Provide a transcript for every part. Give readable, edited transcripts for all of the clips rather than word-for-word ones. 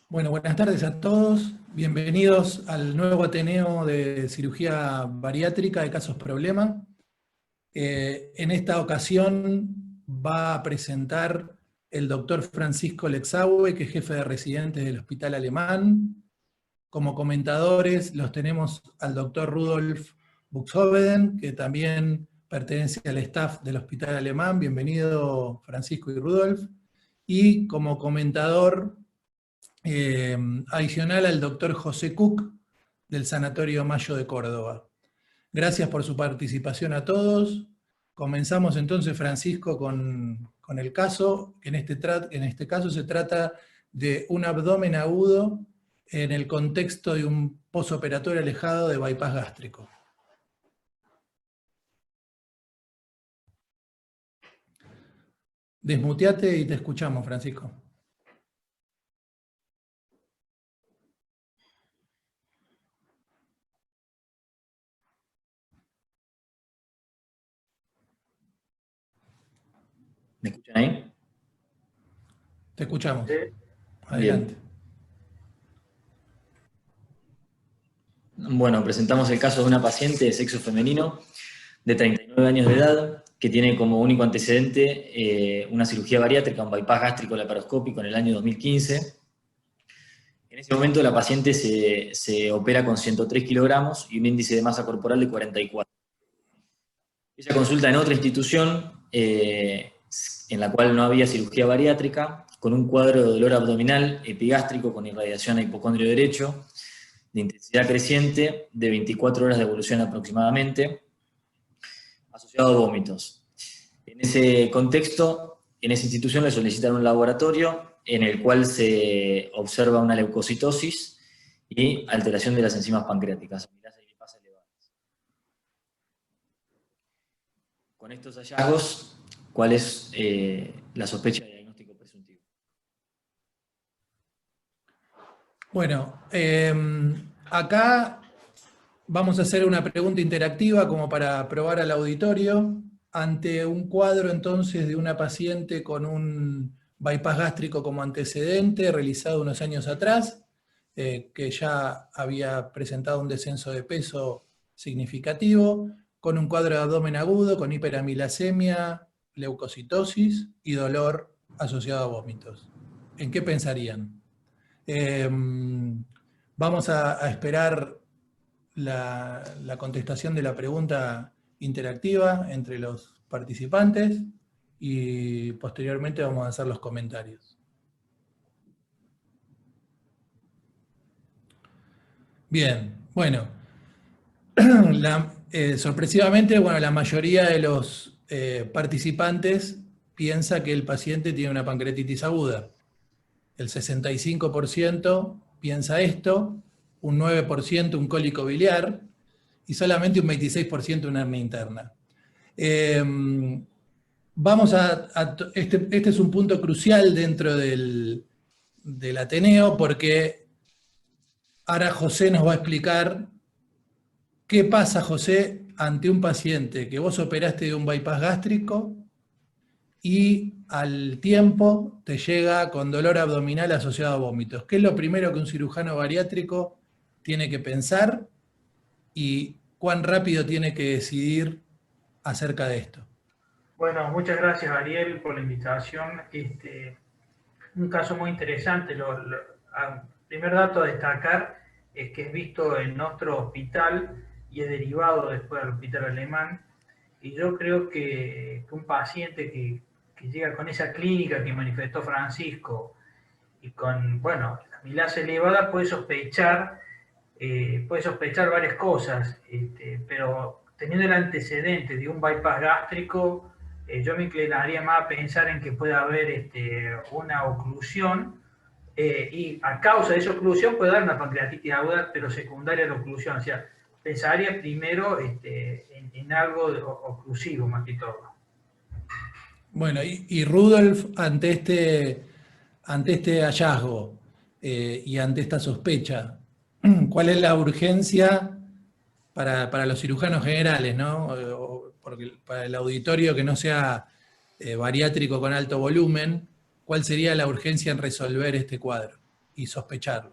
Bueno, buenas tardes a todos. Bienvenidos al nuevo Ateneo de Cirugía Bariátrica de Casos Problema. En esta ocasión va a presentar el doctor Francisco Lexaue, que es jefe de residentes del Hospital Alemán. Como comentadores los tenemos al doctor Rudolf Buxhoveden, que también pertenece al staff del Hospital Alemán. Bienvenido Francisco y Rudolf. Y como comentador adicional al doctor José Cook, del Sanatorio Mayo de Córdoba. Gracias por su participación a todos. Comenzamos entonces, Francisco, con el caso. En este caso se trata de un abdomen agudo en el contexto de un posoperatorio alejado de bypass gástrico. Desmuteate y te escuchamos, Francisco. ¿Me escuchan ahí? Te escuchamos. Sí. Adelante. Bien. Bueno, presentamos el caso de una paciente de sexo femenino de 39 años de edad que tiene como único antecedente una cirugía bariátrica, un bypass gástrico laparoscópico en el año 2015. En ese momento la paciente se opera con 103 kilogramos y un índice de masa corporal de 44. Ella consulta en otra institución en la cual no había cirugía bariátrica, con un cuadro de dolor abdominal epigástrico con irradiación a hipocondrio derecho, de intensidad creciente, de 24 horas de evolución aproximadamente, asociado a vómitos. En ese contexto, en esa institución le solicitan un laboratorio en el cual se observa una leucocitosis y alteración de las enzimas pancreáticas, amilasa y lipasa elevadas. Con estos hallazgos, ¿cuál es la sospecha de diagnóstico presuntivo? Bueno, acá vamos a hacer una pregunta interactiva como para probar al auditorio. Ante un cuadro entonces de una paciente con un bypass gástrico como antecedente, realizado unos años atrás, que ya había presentado un descenso de peso significativo, con un cuadro de abdomen agudo, con hiperamilasemia, leucocitosis y dolor asociado a vómitos. ¿En qué pensarían? Vamos a esperar la contestación de la pregunta interactiva entre los participantes y posteriormente vamos a hacer los comentarios. Bien, bueno, sorpresivamente, bueno, la mayoría de los participantes piensa que el paciente tiene una pancreatitis aguda. El 65% piensa esto, un 9% un cólico biliar y solamente un 26% una hernia interna. Este es un punto crucial dentro del Ateneo porque ahora José nos va a explicar qué pasa, José, ante un paciente que vos operaste de un bypass gástrico y al tiempo te llega con dolor abdominal asociado a vómitos. ¿Qué es lo primero que un cirujano bariátrico tiene que pensar y cuán rápido tiene que decidir acerca de esto? Bueno, muchas gracias Ariel por la invitación. Un caso muy interesante. Primer dato a destacar es que es visto en nuestro hospital y es derivado después al Hospital Alemán. Y yo creo que un paciente que llega con esa clínica que manifestó Francisco y con, bueno, la amilasa elevada puede sospechar varias cosas, pero teniendo el antecedente de un bypass gástrico, yo me inclinaría más a pensar en que puede haber una oclusión y a causa de esa oclusión puede dar una pancreatitis aguda, pero secundaria a la oclusión. O sea, pensaría primero en algo oclusivo más que todo. Bueno, y Rudolf, ante este hallazgo y ante esta sospecha, ¿cuál es la urgencia para los cirujanos generales, ¿no? Porque para el auditorio que no sea bariátrico con alto volumen, ¿cuál sería la urgencia en resolver este cuadro? y sospecharlo?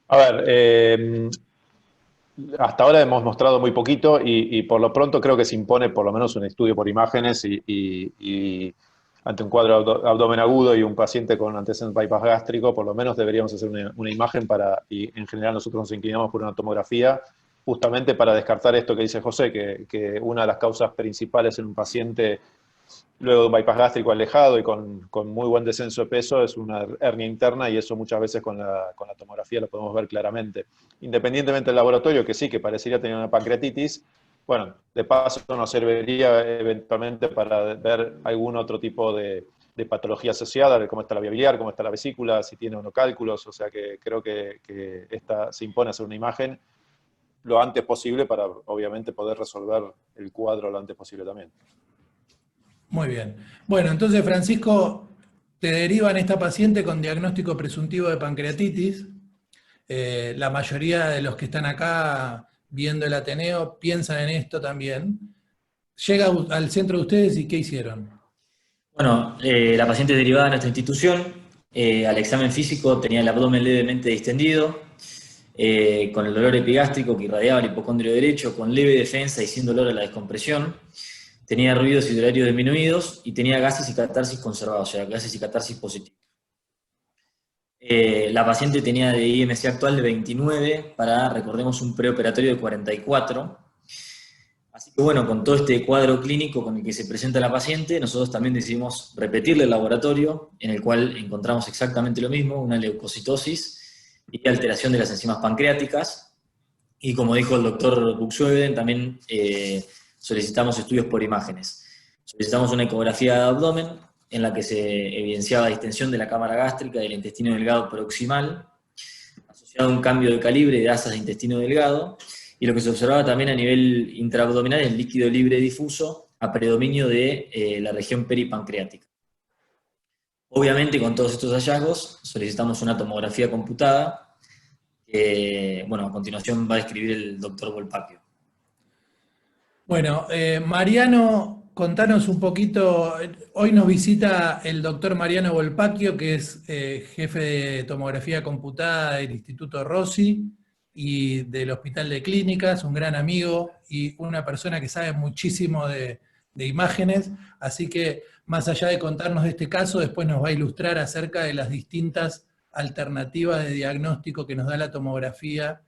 A ver, hasta ahora hemos mostrado muy poquito y por lo pronto creo que se impone por lo menos un estudio por imágenes y ante un cuadro abdomen agudo y un paciente con antecedente bypass gástrico, por lo menos deberíamos hacer una imagen y en general nosotros nos inclinamos por una tomografía justamente para descartar esto que dice José, que una de las causas principales en un paciente luego de un bypass gástrico alejado y con muy buen descenso de peso es una hernia interna, y eso muchas veces con la tomografía lo podemos ver claramente. Independientemente del laboratorio, que sí, que parecería tener una pancreatitis, bueno, de paso nos serviría eventualmente para ver algún otro tipo de patología asociada, de cómo está la vía biliar, cómo está la vesícula, si tiene o no cálculos, o sea que creo que se impone hacer una imagen lo antes posible para obviamente poder resolver el cuadro lo antes posible también. Muy bien. Bueno, entonces, Francisco, te derivan esta paciente con diagnóstico presuntivo de pancreatitis. La mayoría de los que están acá viendo el Ateneo piensan en esto también. Llega al centro de ustedes y ¿qué hicieron? Bueno, la paciente derivada a nuestra institución, al examen físico tenía el abdomen levemente distendido, con el dolor epigástrico que irradiaba el hipocondrio derecho, con leve defensa y sin dolor a la descompresión. Tenía ruidos hidrolarios disminuidos y tenía gases y catarsis conservados, o sea, gases y catarsis positivos. La paciente tenía de IMC actual de 29 para, recordemos, un preoperatorio de 44. Así que bueno, con todo este cuadro clínico con el que se presenta la paciente, nosotros también decidimos repetirle el laboratorio, en el cual encontramos exactamente lo mismo, una leucocitosis y alteración de las enzimas pancreáticas. Y como dijo el doctor Buxueden, también solicitamos estudios por imágenes. Solicitamos una ecografía de abdomen en la que se evidenciaba distensión de la cámara gástrica del intestino delgado proximal, asociado a un cambio de calibre de asas de intestino delgado, y lo que se observaba también a nivel intraabdominal es líquido libre difuso a predominio de la región peripancreática. Obviamente, con todos estos hallazgos, solicitamos una tomografía computada, que, bueno, a continuación va a describir el doctor Volpacchio. Bueno, Mariano, contanos un poquito. Hoy nos visita el doctor Mariano Volpacchio, que es jefe de tomografía computada del Instituto Rossi y del Hospital de Clínicas, un gran amigo y una persona que sabe muchísimo de imágenes, así que más allá de contarnos de este caso, después nos va a ilustrar acerca de las distintas alternativas de diagnóstico que nos da la tomografía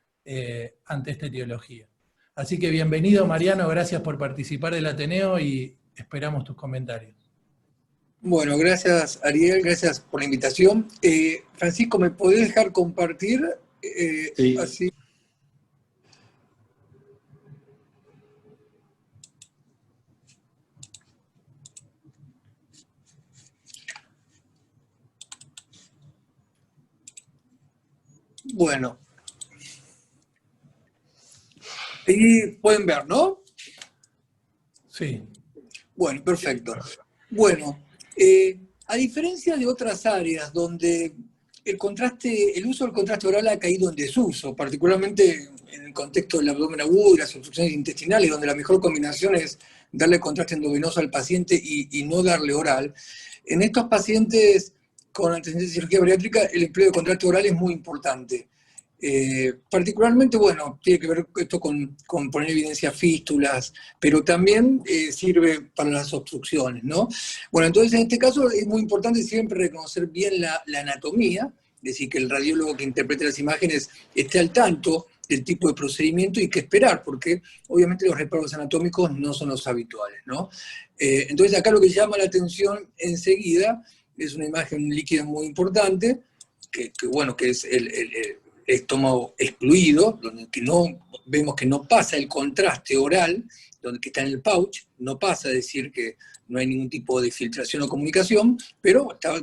ante esta etiología. Así que bienvenido, Mariano, gracias por participar del Ateneo y esperamos tus comentarios. Bueno, gracias Ariel, gracias por la invitación. Francisco, ¿me podés dejar compartir? Sí. Así. Bueno. Ahí pueden ver, ¿no? Sí. Bueno, perfecto. Bueno, a diferencia de otras áreas donde el uso del contraste oral ha caído en desuso, particularmente en el contexto del abdomen agudo y las obstrucciones intestinales, donde la mejor combinación es darle contraste endovenoso al paciente y no darle oral, en estos pacientes con antecedentes de cirugía bariátrica el empleo de contraste oral es muy importante. Particularmente, bueno, tiene que ver esto con poner evidencia fístulas, pero también sirve para las obstrucciones, ¿no? Bueno, entonces en este caso es muy importante siempre reconocer bien la anatomía, es decir, que el radiólogo que interprete las imágenes esté al tanto del tipo de procedimiento y qué esperar, porque obviamente los reparos anatómicos no son los habituales, ¿no? Entonces acá lo que llama la atención enseguida es una imagen líquida muy importante, que es el estómago excluido, donde vemos que no pasa el contraste oral, que está en el pouch, no pasa a decir que no hay ningún tipo de filtración o comunicación, pero está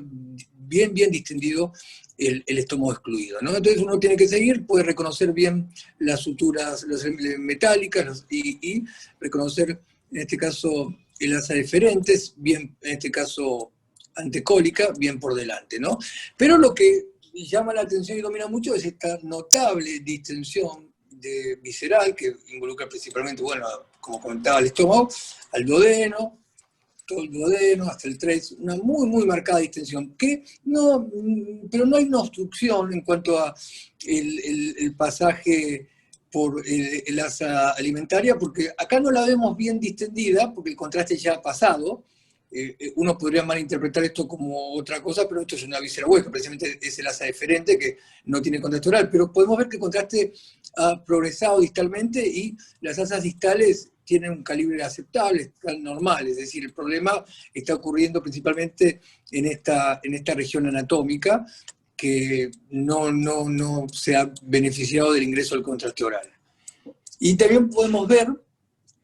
bien distendido el estómago excluido, ¿no? Entonces uno tiene que seguir, puede reconocer bien las suturas metálicas y reconocer, en este caso, el asa deferentes, bien, en este caso, antecólica, bien por delante, ¿no? Pero lo que llama la atención y domina mucho es esta notable distensión visceral que involucra principalmente, bueno, como comentaba, el estómago, al duodeno, todo el duodeno, hasta el 3, una muy, muy marcada distensión, pero no hay una obstrucción en cuanto a el pasaje por el asa alimentaria, porque acá no la vemos bien distendida, porque el contraste ya ha pasado. Uno podría malinterpretar esto como otra cosa, pero esto es una víscera hueca, precisamente es el asa deferente que no tiene contraste oral, pero podemos ver que el contraste ha progresado distalmente y las asas distales tienen un calibre aceptable, están normales, es decir, el problema está ocurriendo principalmente en esta región anatómica que no se ha beneficiado del ingreso del contraste oral. Y también podemos ver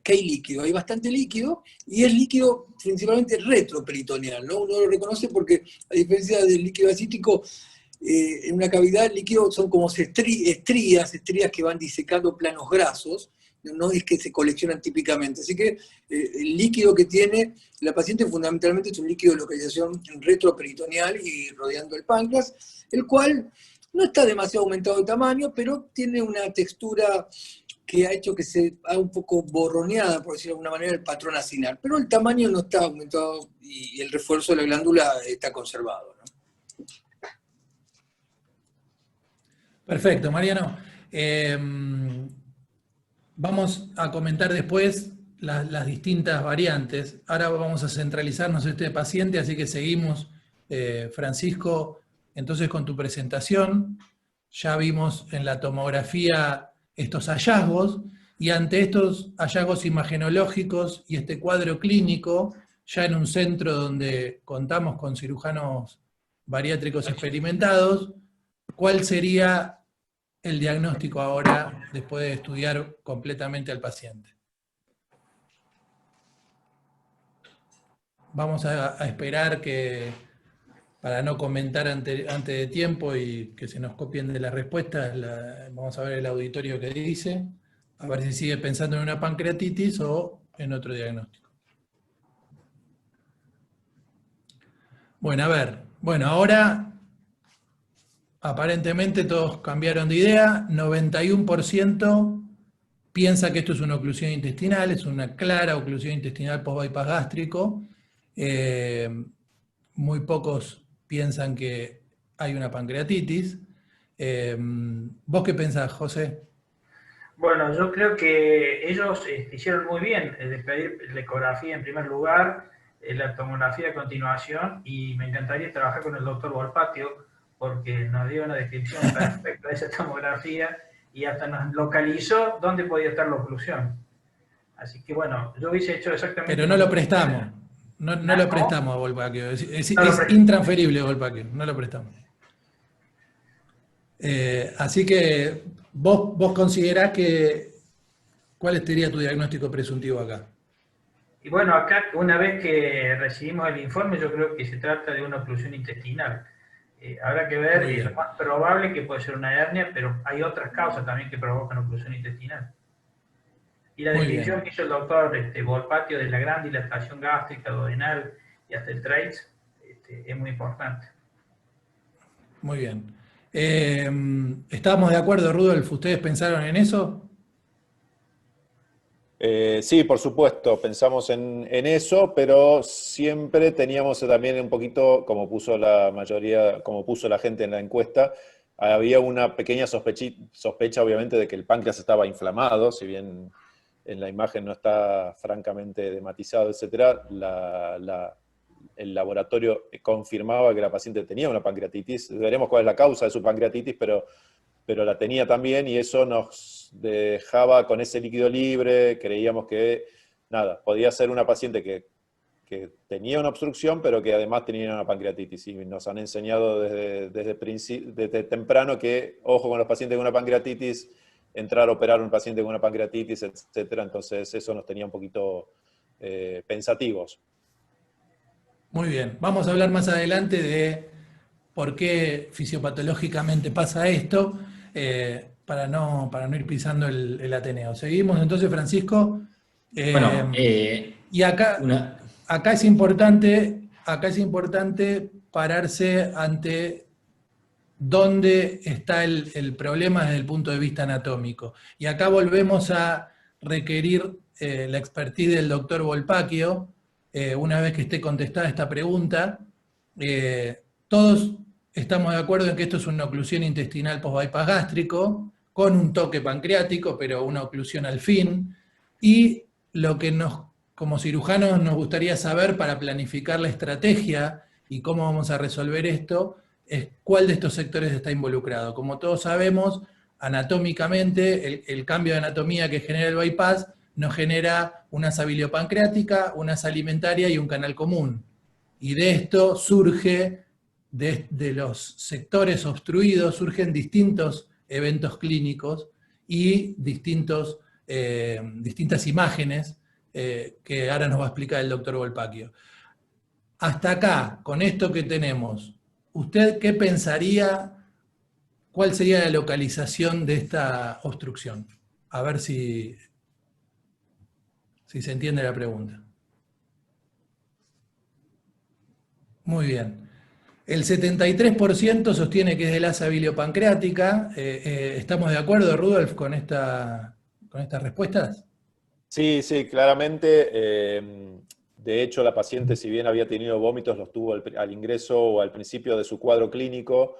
que hay líquido, hay bastante líquido, y es líquido principalmente retroperitoneal, ¿no? Uno lo reconoce porque, a diferencia del líquido ascítico, en una cavidad el líquido son como estrías que van disecando planos grasos, no es que se coleccionan típicamente. Así que el líquido que tiene la paciente fundamentalmente es un líquido de localización retroperitoneal y rodeando el páncreas, el cual no está demasiado aumentado de tamaño, pero tiene una textura que ha hecho que se haga un poco borroneada, por decirlo de alguna manera, el patrón acinar. Pero el tamaño no está aumentado y el refuerzo de la glándula está conservado, ¿no? Perfecto, Mariano. Vamos a comentar después las distintas variantes. Ahora vamos a centralizarnos en este paciente, así que seguimos, Francisco, entonces con tu presentación. Ya vimos en la tomografía estos hallazgos, y ante estos hallazgos imagenológicos y este cuadro clínico, ya en un centro donde contamos con cirujanos bariátricos experimentados, ¿cuál sería el diagnóstico ahora, después de estudiar completamente al paciente? Vamos a esperar que, para no comentar antes de tiempo y que se nos copien de las respuestas, vamos a ver el auditorio que dice, a ver si sigue pensando en una pancreatitis o en otro diagnóstico. Bueno, a ver, ahora aparentemente todos cambiaron de idea, 91% piensa que esto es una oclusión intestinal, es una clara oclusión intestinal post-bypass gástrico, muy pocos piensan que hay una pancreatitis. ¿Vos qué pensás, José? Bueno, yo creo que ellos hicieron muy bien de pedir la ecografía en primer lugar, la tomografía a continuación, y me encantaría trabajar con el doctor Volpatio, porque nos dio una descripción perfecta de esa tomografía y hasta nos localizó dónde podía estar la oclusión. Así que bueno, yo hubiese hecho exactamente... Pero no lo prestamos. No lo prestamos a Volpatio. Es prestamos. Intransferible Volpatio, no lo prestamos. Así que vos considerás que... ¿Cuál sería tu diagnóstico presuntivo acá? Y bueno, acá una vez que recibimos el informe, yo creo que se trata de una oclusión intestinal. Habrá que ver, es lo más probable que puede ser una hernia, pero hay otras causas también que provocan oclusión intestinal. Y la descripción que hizo el doctor Volpatio de la gran dilatación gástrica, duodenal y hasta el TRACE es muy importante. Muy bien. ¿Estábamos de acuerdo, Rudolf? ¿Ustedes pensaron en eso? Sí, por supuesto, pensamos en eso, pero siempre teníamos también un poquito, como puso la mayoría, como puso la gente en la encuesta, había una pequeña sospecha obviamente de que el páncreas estaba inflamado, si bien en la imagen no está francamente dematizado, etc. El laboratorio confirmaba que la paciente tenía una pancreatitis. Veremos cuál es la causa de su pancreatitis, pero la tenía también, y eso nos dejaba con ese líquido libre. Creíamos que, nada, podía ser una paciente que tenía una obstrucción, pero que además tenía una pancreatitis, y nos han enseñado desde temprano que, ojo con los pacientes con una pancreatitis, entrar a operar a un paciente con una pancreatitis, etc. Entonces eso nos tenía un poquito pensativos. Muy bien, vamos a hablar más adelante de por qué fisiopatológicamente pasa esto, para no ir pisando el Ateneo. Seguimos entonces, Francisco. Y acá es importante pararse ante dónde está el problema desde el punto de vista anatómico. Y acá volvemos a requerir la expertise del doctor Volpatio, una vez que esté contestada esta pregunta. Todos estamos de acuerdo en que esto es una oclusión intestinal post-bypass gástrico, con un toque pancreático, pero una oclusión al fin. Y lo que como cirujanos nos gustaría saber para planificar la estrategia y cómo vamos a resolver esto, es cuál de estos sectores está involucrado. Como todos sabemos, anatómicamente, el cambio de anatomía que genera el bypass nos genera una asa biliopancreática, una asa alimentaria y un canal común. Y de esto surge, de los sectores obstruidos, surgen distintos eventos clínicos y distintas imágenes que ahora nos va a explicar el doctor Volpacchio. Hasta acá, con esto que tenemos, ¿usted qué pensaría? ¿Cuál sería la localización de esta obstrucción? A ver si se entiende la pregunta. Muy bien. El 73% sostiene que es del asa biliopancreática. ¿Estamos de acuerdo, Rudolf, con estas respuestas? Sí, sí, claramente. De hecho, la paciente, si bien había tenido vómitos, los tuvo al ingreso o al principio de su cuadro clínico,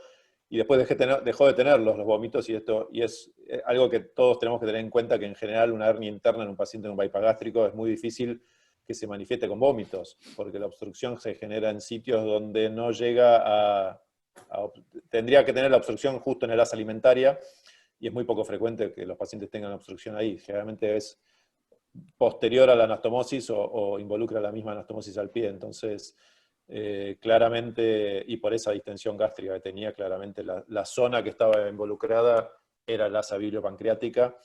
y después dejó de tenerlos los vómitos, y es algo que todos tenemos que tener en cuenta, que en general una hernia interna en un paciente con bypass gástrico es muy difícil que se manifieste con vómitos, porque la obstrucción se genera en sitios donde no llega tendría que tener la obstrucción justo en el asa alimentaria, y es muy poco frecuente que los pacientes tengan obstrucción ahí. Generalmente es posterior a la anastomosis o involucra la misma anastomosis al pie. Entonces, claramente, y por esa distensión gástrica que tenía, claramente la zona que estaba involucrada era la asa biliopancreática.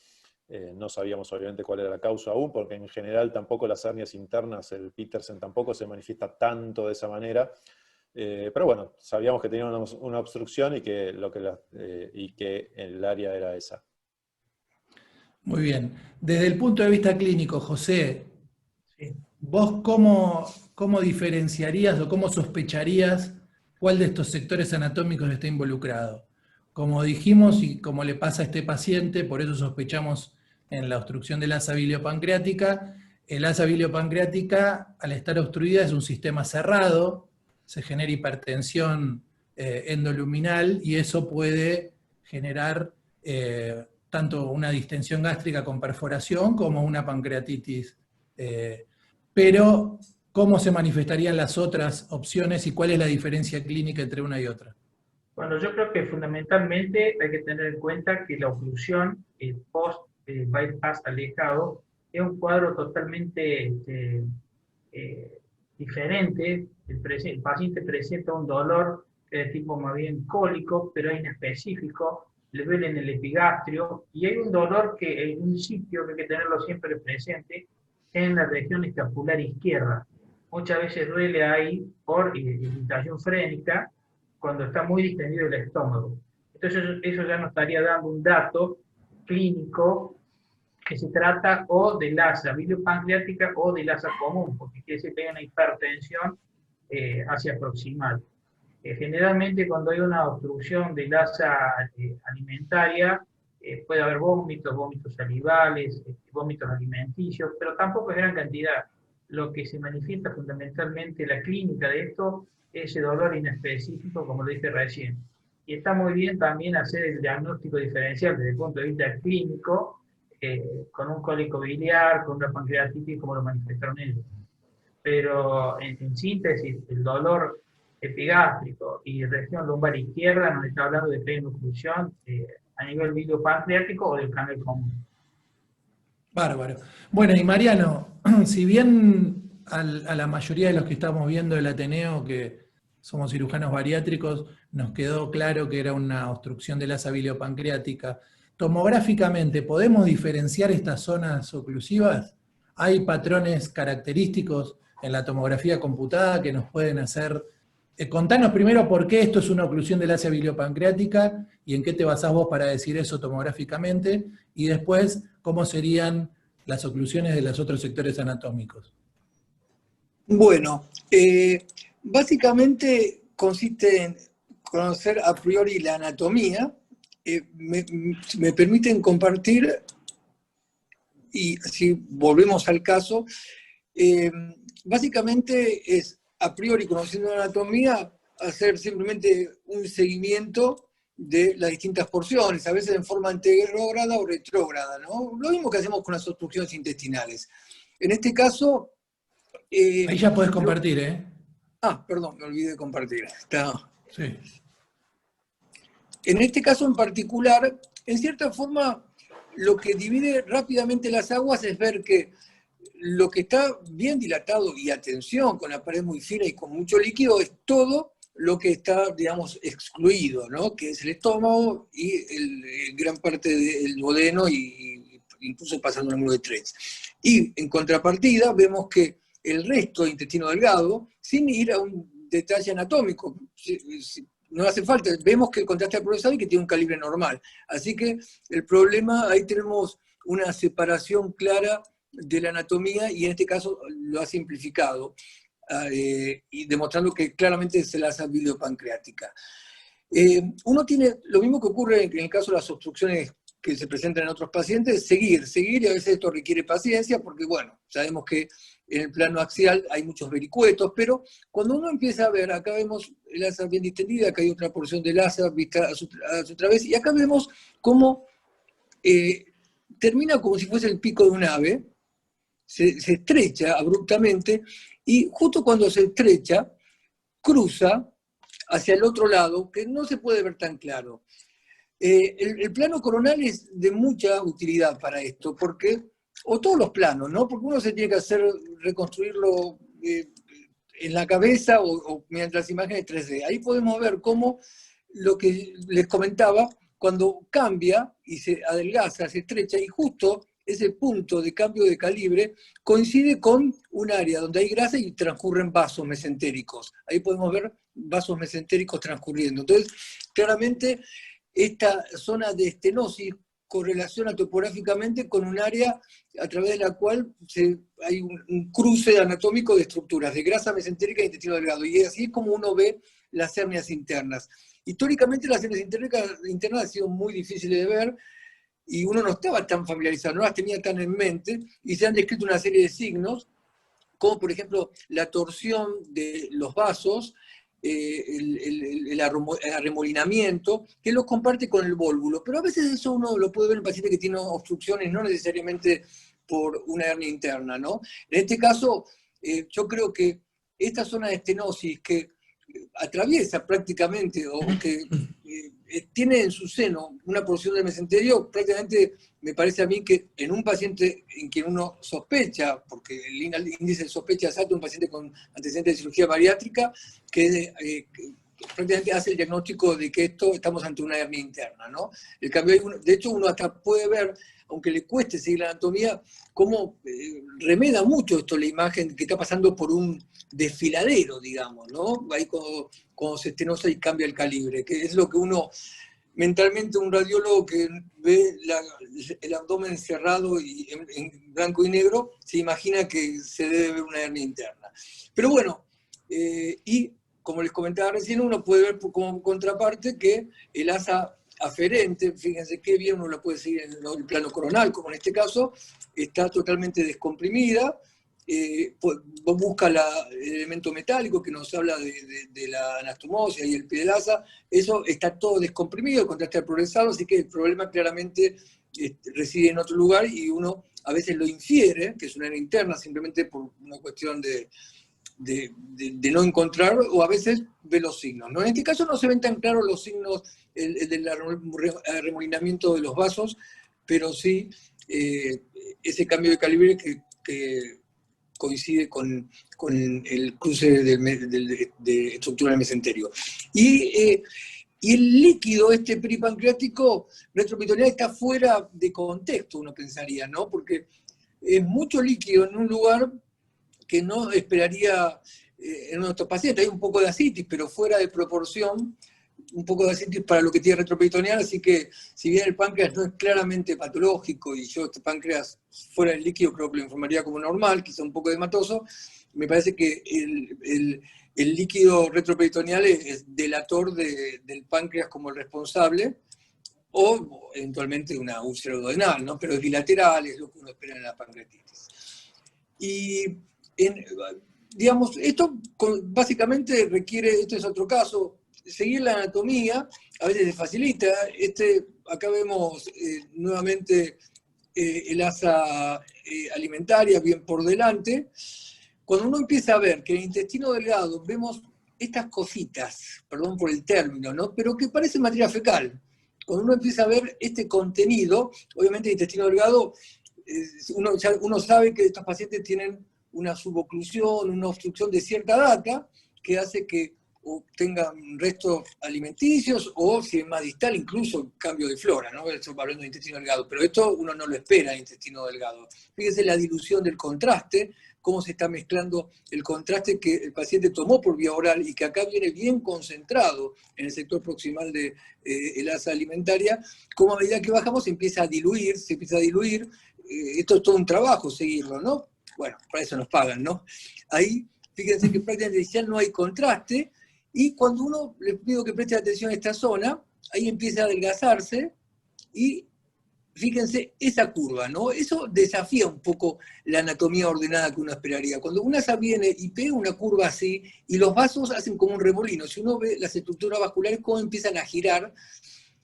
No sabíamos obviamente cuál era la causa aún, porque en general tampoco las hernias internas, el Petersen tampoco se manifiesta tanto de esa manera. Pero bueno, sabíamos que tenía una obstrucción y que el área era esa. Muy bien. Desde el punto de vista clínico, José, Sí. ¿vos cómo diferenciarías o cómo sospecharías cuál de estos sectores anatómicos está involucrado? Como dijimos y como le pasa a este paciente, por eso sospechamos en la obstrucción del asa biliopancreática. El asa biliopancreática, al estar obstruida, es un sistema cerrado, se genera hipertensión endoluminal y eso puede generar tanto una distensión gástrica con perforación como una pancreatitis. Pero, ¿cómo se manifestarían las otras opciones y cuál es la diferencia clínica entre una y otra? Bueno, yo creo que fundamentalmente hay que tener en cuenta que la oclusión post-bypass alejado es un cuadro totalmente diferente. El paciente presenta un dolor de tipo más bien cólico, pero es inespecífico, le duele en el epigastrio, y hay un dolor que en un sitio que hay que tenerlo siempre presente, en la región escapular izquierda. Muchas veces duele ahí por irritación frénica, cuando está muy distendido el estómago. Entonces eso ya nos estaría dando un dato clínico que se trata o del asa biliopancreática o del asa común, porque quiere decir que hay una hipertensión hacia proximal. Generalmente cuando hay una obstrucción del asa alimentaria, puede haber vómitos salivales, vómitos alimenticios, pero tampoco es gran cantidad. Lo que se manifiesta fundamentalmente la clínica de esto es ese dolor inespecífico, como lo dije recién. Y está muy bien también hacer el diagnóstico diferencial desde el punto de vista clínico, con un cólico biliar, con una pancreatitis, como lo manifestaron ellos. Pero en síntesis, el dolor epigástrico y región lumbar izquierda nos está hablando de plena oclusión a nivel biliopancreático o del canal común. Bárbaro. Bueno, y Mariano, si bien a la mayoría de los que estamos viendo el Ateneo, que somos cirujanos bariátricos, nos quedó claro que era una obstrucción del asa biliopancreática, tomográficamente, ¿podemos diferenciar estas zonas oclusivas? ¿Hay patrones característicos en la tomografía computada que nos pueden hacer... contanos primero por qué esto es una oclusión del asa biliopancreática y en qué te basás vos para decir eso tomográficamente, y después cómo serían las oclusiones de los otros sectores anatómicos. Bueno, básicamente consiste en conocer a priori la anatomía. Me permiten compartir, y así volvemos al caso, básicamente es, a priori, conociendo la anatomía, hacer simplemente un seguimiento de las distintas porciones, a veces en forma anterógrada o retrógrada, ¿no? Lo mismo que hacemos con las obstrucciones intestinales. En este caso... Ahí ya podés compartir, ¿eh? Perdón, me olvidé de compartir. Sí. En este caso en particular, en cierta forma, lo que divide rápidamente las aguas es ver que lo que está bien dilatado, y atención, con la pared muy fina y con mucho líquido, es todo lo que está, digamos, excluido, ¿no? Que es el estómago y gran parte del duodeno y incluso pasando al número de 3. Y en contrapartida vemos que el resto del intestino delgado, sin ir a un detalle anatómico, no hace falta, vemos que el contraste progresado y que tiene un calibre normal. Así que el problema, ahí tenemos una separación clara de la anatomía y en este caso lo ha simplificado, y demostrando que claramente es la asa biliopancreática. Uno tiene, lo mismo que ocurre en el caso de las obstrucciones que se presentan en otros pacientes, seguir, y a veces esto requiere paciencia, porque bueno, sabemos que en el plano axial hay muchos vericuetos, pero cuando uno empieza a ver, acá vemos el asa bien distendida, acá hay otra porción del asa vista a su través, y acá vemos cómo termina como si fuese el pico de un ave, se estrecha abruptamente, y justo cuando se estrecha, cruza hacia el otro lado, que no se puede ver tan claro. El plano coronal es de mucha utilidad para esto, porque, o todos los planos, ¿no? Porque uno se tiene que hacer, reconstruirlo en la cabeza o mediante las imágenes 3D. Ahí podemos ver cómo lo que les comentaba, cuando cambia y se adelgaza, se estrecha, y justo ese punto de cambio de calibre coincide con un área donde hay grasa y transcurren vasos mesentéricos. Ahí podemos ver vasos mesentéricos transcurriendo. Entonces, claramente, esta zona de estenosis correlaciona topográficamente con un área a través de la cual hay un cruce anatómico de estructuras, de grasa mesentérica e intestino delgado. Y así es como uno ve las hernias internas. Históricamente las hernias internas han sido muy difíciles de ver, y uno no estaba tan familiarizado, no las tenía tan en mente, y se han descrito una serie de signos, como por ejemplo la torsión de los vasos, el arremolinamiento, que los comparte con el vólvulo. Pero a veces eso uno lo puede ver en pacientes que tienen obstrucciones, no necesariamente por una hernia interna, ¿no? En este caso, yo creo que esta zona de estenosis que atraviesa prácticamente, o que tiene en su seno una porción del mesenterio, prácticamente me parece a mí que en un paciente en quien uno sospecha, porque el índice de sospecha es alto, un paciente con antecedentes de cirugía bariátrica, que prácticamente hace el diagnóstico de que estamos ante una hernia interna, ¿no? El cambio, de hecho, uno hasta puede ver, aunque le cueste seguir la anatomía, cómo remeda mucho esto la imagen que está pasando por un desfiladero, digamos, ¿no? Ahí cuando se estenosa y cambia el calibre, que es lo que uno, mentalmente, un radiólogo que ve el abdomen cerrado y en blanco y negro, se imagina que se debe ver una hernia interna. Pero bueno, y como les comentaba recién, uno puede ver como contraparte que el asa aferente, fíjense qué bien uno la puede seguir en el plano coronal, como en este caso, está totalmente descomprimida, busca el elemento metálico que nos habla de la anastomosis y el pie del asa, eso está todo descomprimido, el contraste progresado, así que el problema claramente reside en otro lugar, y uno a veces lo infiere, que es una hernia interna, simplemente por una cuestión de no encontrar, o a veces ve los signos, ¿no? En este caso no se ven tan claros los signos del arremolinamiento de los vasos, pero sí ese cambio de calibre que coincide con el cruce de estructura del mesenterio. Y el líquido peripancreático retroperitoneal está fuera de contexto, uno pensaría, ¿no? Porque es mucho líquido en un lugar que no esperaría en nuestros pacientes. Hay un poco de ascitis, pero fuera de proporción, un poco de ascitis para lo que tiene retroperitoneal, así que si bien el páncreas no es claramente patológico, y yo este páncreas fuera del líquido creo que lo informaría como normal, quizá un poco edematoso, me parece que el líquido retroperitoneal es delator del páncreas como el responsable, o eventualmente una úlcera duodenal, ¿no? Pero es bilateral, es lo que uno espera en la pancreatitis. Y digamos, esto básicamente requiere, este es otro caso, seguir la anatomía, a veces se facilita. Acá vemos nuevamente el asa alimentaria bien por delante. Cuando uno empieza a ver que en el intestino delgado vemos estas cositas, perdón por el término, ¿no? Pero que parece materia fecal. Cuando uno empieza a ver este contenido, obviamente el intestino delgado, uno sabe que estos pacientes tienen una suboclusión, una obstrucción de cierta data, que hace que o tengan restos alimenticios, o si es más distal, incluso cambio de flora, ¿no? Estamos hablando de intestino delgado, pero esto uno no lo espera en intestino delgado. Fíjense la dilución del contraste, cómo se está mezclando el contraste que el paciente tomó por vía oral y que acá viene bien concentrado en el sector proximal de el asa alimentaria, cómo a medida que bajamos se empieza a diluir. Esto es todo un trabajo seguirlo, ¿no? Bueno, para eso nos pagan, ¿no? Ahí, fíjense que prácticamente ya no hay contraste, y cuando uno les pido que preste atención a esta zona, ahí empieza a adelgazarse, y fíjense esa curva, ¿no? Eso desafía un poco la anatomía ordenada que uno esperaría. Cuando una asa viene y pega una curva así, y los vasos hacen como un remolino, si uno ve las estructuras vasculares cómo empiezan a girar,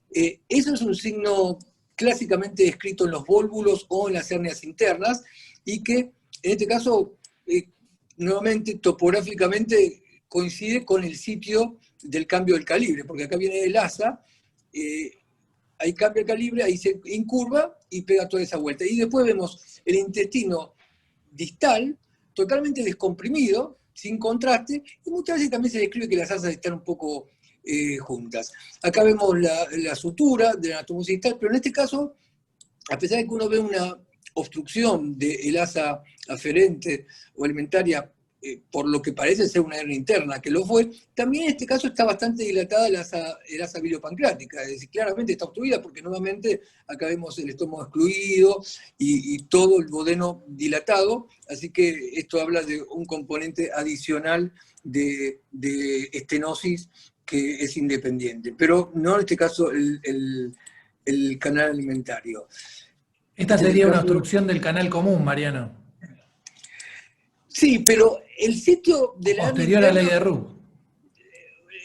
eso es un signo clásicamente descrito en los vólvulos o en las hernias internas, y que en este caso, nuevamente topográficamente, coincide con el sitio del cambio del calibre, porque acá viene el asa, ahí cambia el calibre, ahí se incurva y pega toda esa vuelta. Y después vemos el intestino distal, totalmente descomprimido, sin contraste, y muchas veces también se describe que las asas están un poco juntas. Acá vemos la sutura de la anastomosis distal, pero en este caso, a pesar de que uno ve una obstrucción del asa aferente o alimentaria, por lo que parece ser una hernia interna, que lo fue, también en este caso está bastante dilatada el asa biliopancreática, es decir, claramente está obstruida porque nuevamente acá vemos el estómago excluido y todo el duodeno dilatado, así que esto habla de un componente adicional de estenosis que es independiente, pero no en este caso el canal alimentario. Esta sería una obstrucción del canal común, Mariano. Sí, pero el sitio de la posterior a la ley de Roux.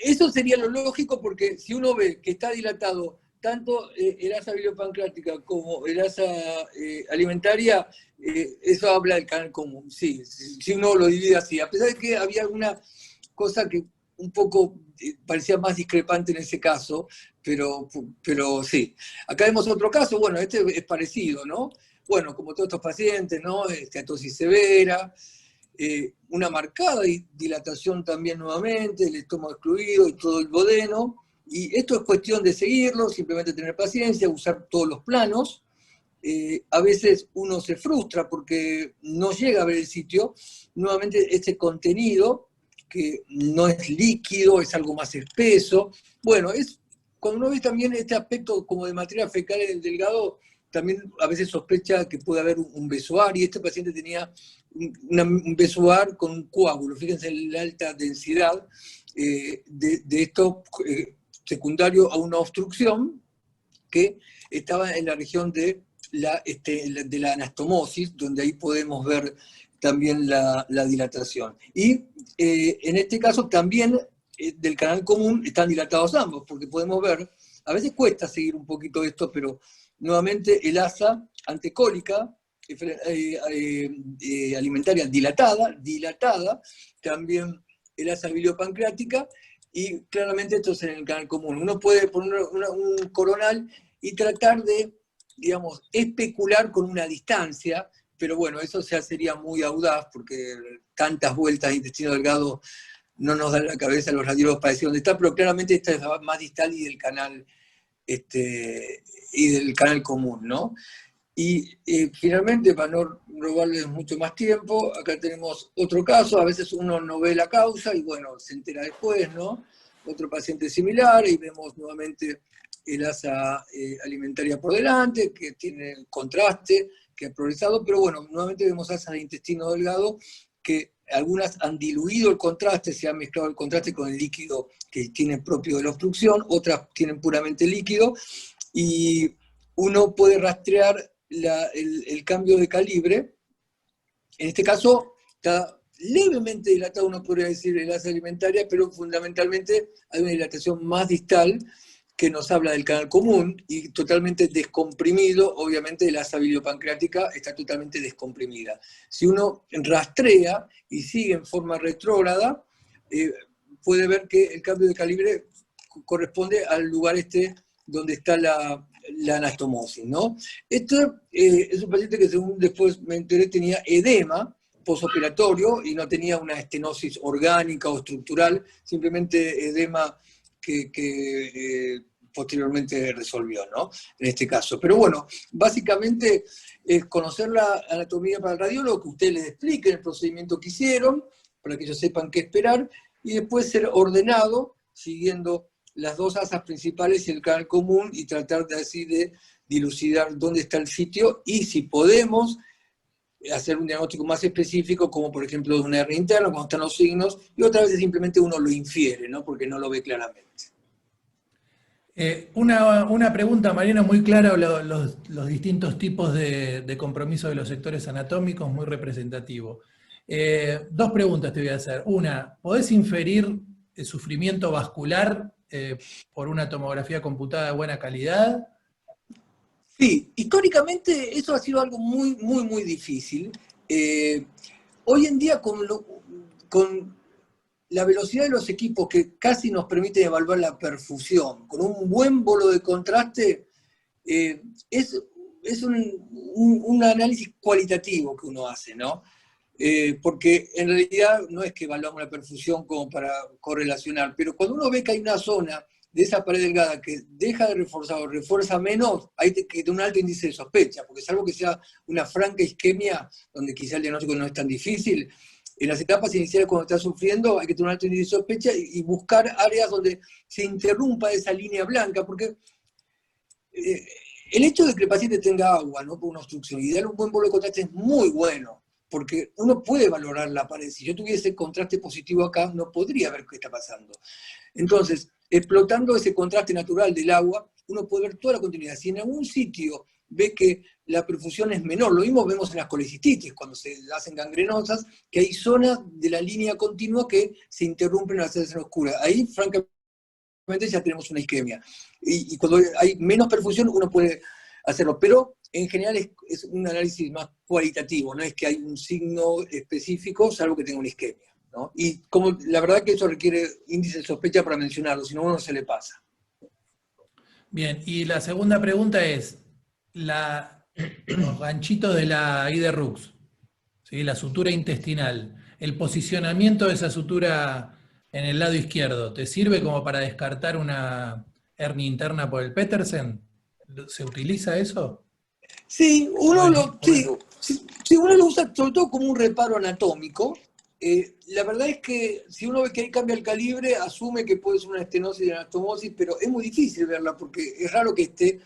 Eso sería lo lógico, porque si uno ve que está dilatado tanto el asa biliopancreática como el asa alimentaria, eso habla del canal común. Sí, si uno lo divide así. A pesar de que había alguna cosa que un poco parecía más discrepante en ese caso, pero sí. Acá vemos otro caso, bueno, este es parecido, ¿no? Bueno, como todos estos pacientes, ¿no? Esteatosis severa, una marcada dilatación también nuevamente, el estómago excluido y todo el duodeno, y esto es cuestión de seguirlo, simplemente tener paciencia, usar todos los planos. A veces uno se frustra porque no llega a ver el sitio, nuevamente este contenido que no es líquido, es algo más espeso. Bueno, cuando uno ve también este aspecto como de materia fecal en el delgado, también a veces sospecha que puede haber un besoar, y este paciente tenía un besoar con un coágulo. Fíjense la alta densidad de esto secundario a una obstrucción que estaba en la región de la anastomosis, donde ahí podemos ver también la dilatación. Y en este caso también del canal común están dilatados ambos, porque podemos ver, a veces cuesta seguir un poquito esto, pero nuevamente el asa antecólica alimentaria dilatada, también el asa biliopancreática, y claramente esto es en el canal común. Uno puede poner un coronal y tratar de, digamos, especular con una distancia, pero bueno, eso ya sería muy audaz, porque tantas vueltas de intestino delgado no nos dan la cabeza a los radiólogos para decir dónde está, pero claramente esta es más distal y del canal común, ¿no? Y finalmente, para no robarles mucho más tiempo, acá tenemos otro caso. A veces uno no ve la causa y bueno, se entera después, ¿no? Otro paciente similar, y vemos nuevamente el asa alimentaria por delante, que tiene contraste, que ha progresado, pero bueno, nuevamente vemos asas de intestino delgado, que algunas han diluido el contraste, se ha mezclado el contraste con el líquido que tiene propio de la obstrucción, otras tienen puramente líquido, y uno puede rastrear el cambio de calibre. En este caso, está levemente dilatado, uno podría decir, el asa alimentaria, pero fundamentalmente hay una dilatación más distal que nos habla del canal común y totalmente descomprimido, obviamente el asa biliopancreática está totalmente descomprimida. Si uno rastrea y sigue en forma retrógrada, puede ver que el cambio de calibre corresponde al lugar donde está la anastomosis, ¿no? Esto es un paciente que, según después me enteré, tenía edema posoperatorio y no tenía una estenosis orgánica o estructural, simplemente edema que posteriormente resolvió, ¿no? En este caso. Pero bueno, básicamente es conocer la anatomía para el radiólogo, que ustedes les expliquen el procedimiento que hicieron, para que ellos sepan qué esperar, y después ser ordenado, siguiendo las dos asas principales y el canal común, y tratar de así de dilucidar dónde está el sitio, y si podemos hacer un diagnóstico más específico, como por ejemplo de una hernia interna, cuando están los signos, y otras veces simplemente uno lo infiere, ¿no? Porque no lo ve claramente. Una pregunta, Mariano, muy clara, los distintos tipos de compromiso de los sectores anatómicos, muy representativo. Dos preguntas te voy a hacer. Una, ¿podés inferir el sufrimiento vascular por una tomografía computada de buena calidad? Sí, históricamente eso ha sido algo muy, muy, muy difícil. Hoy en día, con la velocidad de los equipos que casi nos permite evaluar la perfusión, con un buen bolo de contraste, es un análisis cualitativo que uno hace, ¿no? Porque en realidad no es que evaluamos la perfusión como para correlacionar, pero cuando uno ve que hay una zona de esa pared delgada que deja de reforzar o refuerza menos, hay que tener un alto índice de sospecha, porque salvo que sea una franca isquemia, donde quizá el diagnóstico no es tan difícil, en las etapas iniciales cuando está sufriendo hay que tener un alto índice de sospecha y buscar áreas donde se interrumpa esa línea blanca, porque el hecho de que el paciente tenga agua, ¿no?, por una obstrucción, y darle un buen bolo de contraste es muy bueno, porque uno puede valorar la pared. Si yo tuviese contraste positivo acá, no podría ver qué está pasando. Entonces, explotando ese contraste natural del agua, uno puede ver toda la continuidad. Si en algún sitio ve que la perfusión es menor, lo mismo vemos en las colecistitis, cuando se hacen gangrenosas, que hay zonas de la línea continua que se interrumpen en la celda oscura. Ahí, francamente, ya tenemos una isquemia. Y cuando hay menos perfusión, uno puede hacerlo. Pero en general es un análisis más cualitativo, no es que hay un signo específico, salvo que tenga una isquemia, ¿no? Y como la verdad que eso requiere índice de sospecha para mencionarlo, si no uno se le pasa. Bien, y la segunda pregunta es, los ganchitos de la IDRUX, ¿sí?, la sutura intestinal, el posicionamiento de esa sutura en el lado izquierdo, ¿te sirve como para descartar una hernia interna por el Petersen? ¿Se utiliza eso? Sí, uno lo usa sobre todo como un reparo anatómico. La verdad es que si uno ve que ahí cambia el calibre, asume que puede ser una estenosis de anastomosis, pero es muy difícil verla porque es raro que esté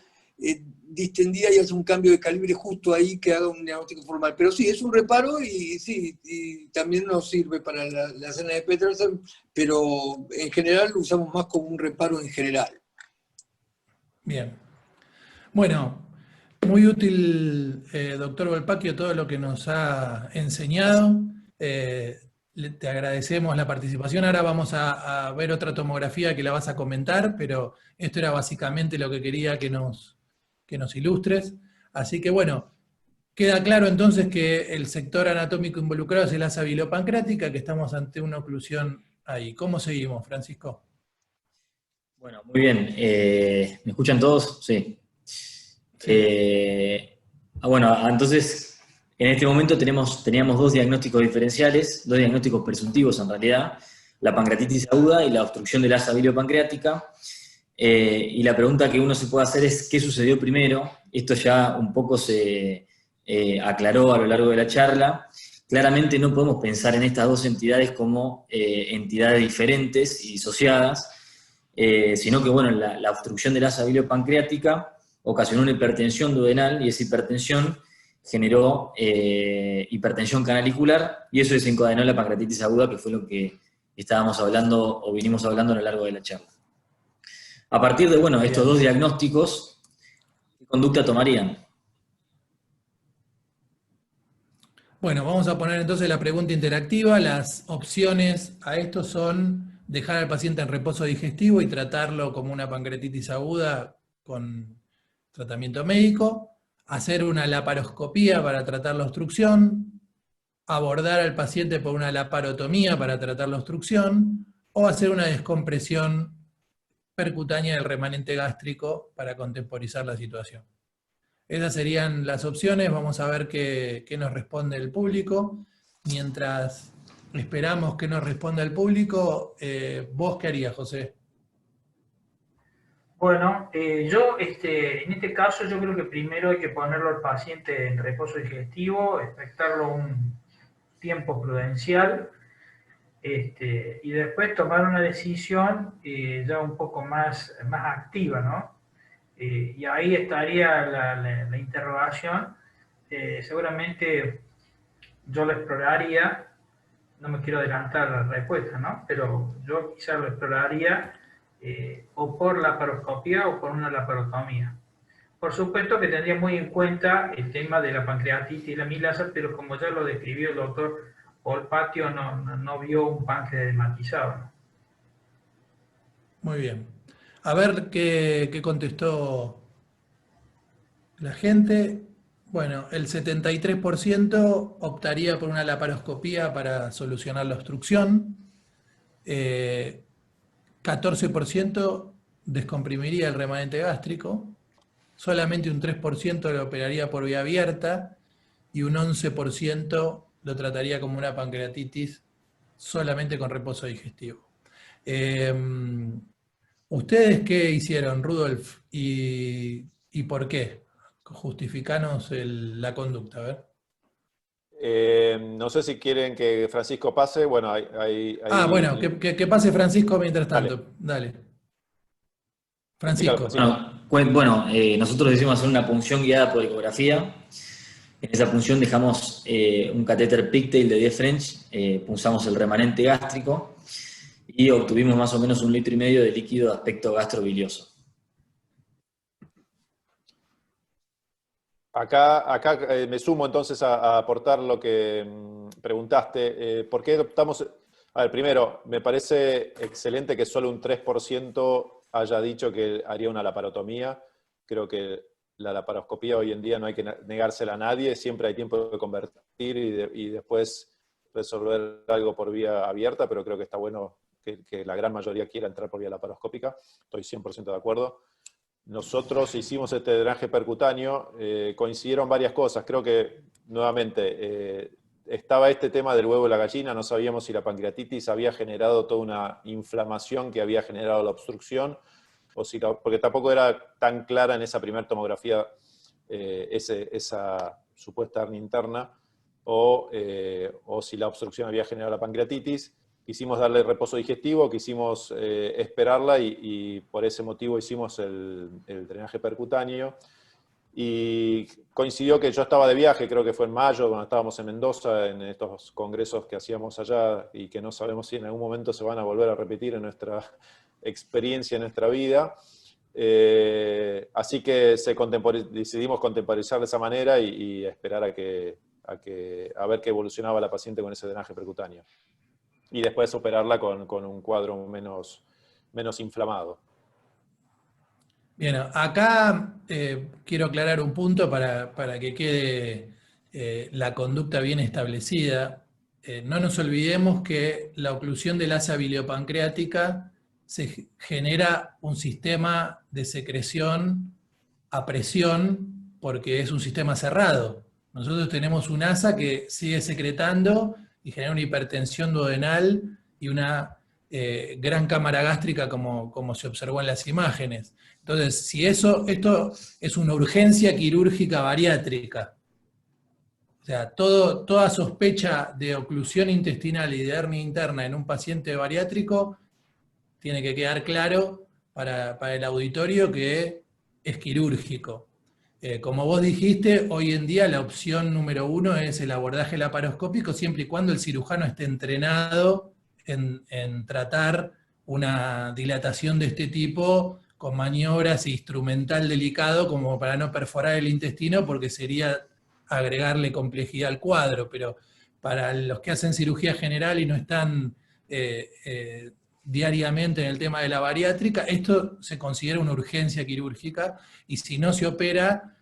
distendida y hace un cambio de calibre justo ahí que haga un diagnóstico formal. Pero sí, es un reparo y sí, y también nos sirve para la escena de Petersen, pero en general lo usamos más como un reparo en general. Bien. Bueno, muy útil, doctor Volpacchio, todo lo que nos ha enseñado. Te agradecemos la participación. Ahora vamos a ver otra tomografía que la vas a comentar, pero esto era básicamente lo que quería que nos ilustres. Así que bueno, queda claro entonces que el sector anatómico involucrado es el asa biliopancreática, que estamos ante una oclusión ahí. ¿Cómo seguimos, Francisco? Bueno, muy bien. ¿Me escuchan todos? Sí. Bueno, entonces, en este momento teníamos dos diagnósticos diferenciales, dos diagnósticos presuntivos en realidad, la pancreatitis aguda y la obstrucción del asa biliopancreática. Y la pregunta que uno se puede hacer es, ¿qué sucedió primero? Esto ya un poco se aclaró a lo largo de la charla. Claramente no podemos pensar en estas dos entidades como entidades diferentes y disociadas, sino que bueno, la obstrucción del asa biliopancreática ocasionó una hipertensión duodenal y esa hipertensión generó hipertensión canalicular y eso desencadenó la pancreatitis aguda, que fue lo que estábamos hablando o vinimos hablando a lo largo de la charla. A partir de bueno, estos dos diagnósticos, ¿qué conducta tomarían? Bueno, vamos a poner entonces la pregunta interactiva. Las opciones a esto son dejar al paciente en reposo digestivo y tratarlo como una pancreatitis aguda con tratamiento médico, hacer una laparoscopía para tratar la obstrucción, abordar al paciente por una laparotomía para tratar la obstrucción, o hacer una descompresión percutánea del remanente gástrico para contemporizar la situación. Esas serían las opciones, vamos a ver qué nos responde el público. Mientras esperamos que nos responda el público, ¿vos qué harías, José? Bueno, yo en este caso yo creo que primero hay que ponerlo al paciente en reposo digestivo, expectarlo un tiempo prudencial, y después tomar una decisión ya un poco más activa, ¿no? Y ahí estaría la interrogación. Seguramente yo lo exploraría, no me quiero adelantar la respuesta, ¿no? Pero yo quizás lo exploraría o por laparoscopía o por una laparotomía. Por supuesto que tendría muy en cuenta el tema de la pancreatitis y la amilasa, pero como ya lo describió el doctor Olpatio, no vio un páncreas edematizado, ¿no? Muy bien. A ver qué contestó la gente. Bueno, el 73% optaría por una laparoscopía para solucionar la obstrucción. 14% descomprimiría el remanente gástrico. Solamente un 3% lo operaría por vía abierta y un 11% lo trataría como una pancreatitis solamente con reposo digestivo. ¿Ustedes qué hicieron, Rudolf? ¿Y por qué? Justificanos la conducta, a ver. No sé si quieren que Francisco pase. Bueno, Bueno, que pase Francisco mientras tanto. Dale. Francisco. Bueno, nosotros decidimos hacer una punción guiada por ecografía. En esa punción dejamos un catéter Pigtail de 10 French, punzamos el remanente gástrico y obtuvimos más o menos 1,5 litros de líquido de aspecto gastrobilioso. Acá me sumo entonces a aportar lo que preguntaste. ¿Por qué optamos? A ver, primero, me parece excelente que solo un 3% haya dicho que haría una laparotomía. Creo que la laparoscopía hoy en día no hay que negársela a nadie, siempre hay tiempo de convertir y después resolver algo por vía abierta, pero creo que está bueno que la gran mayoría quiera entrar por vía laparoscópica. Estoy 100% de acuerdo. Nosotros hicimos este drenaje percutáneo, coincidieron varias cosas. Creo que, nuevamente, estaba este tema del huevo y la gallina, no sabíamos si la pancreatitis había generado toda una inflamación que había generado la obstrucción, o si porque tampoco era tan clara en esa primera tomografía esa supuesta hernia interna, o si la obstrucción había generado la pancreatitis. Quisimos darle reposo digestivo, quisimos esperarla y por ese motivo hicimos el drenaje percutáneo. Y coincidió que yo estaba de viaje, creo que fue en mayo, cuando estábamos en Mendoza, en estos congresos que hacíamos allá y que no sabemos si en algún momento se van a volver a repetir en nuestra experiencia, en nuestra vida. Así que decidimos contemporizar de esa manera y esperar a ver qué evolucionaba la paciente con ese drenaje percutáneo. Y después operarla con un cuadro menos inflamado. Bien, acá quiero aclarar un punto para que quede la conducta bien establecida. No nos olvidemos que la oclusión del asa biliopancreática se genera un sistema de secreción a presión porque es un sistema cerrado. Nosotros tenemos un asa que sigue secretando y genera una hipertensión duodenal y una gran cámara gástrica como se observó en las imágenes. Entonces, si esto es una urgencia quirúrgica bariátrica, o sea, toda sospecha de oclusión intestinal y de hernia interna en un paciente bariátrico tiene que quedar claro para el auditorio que es quirúrgico. Como vos dijiste, hoy en día la opción número 1 es el abordaje laparoscópico, siempre y cuando el cirujano esté entrenado en tratar una dilatación de este tipo con maniobras e instrumental delicado como para no perforar el intestino, porque sería agregarle complejidad al cuadro, pero para los que hacen cirugía general y no están diariamente en el tema de la bariátrica, esto se considera una urgencia quirúrgica, y si no se opera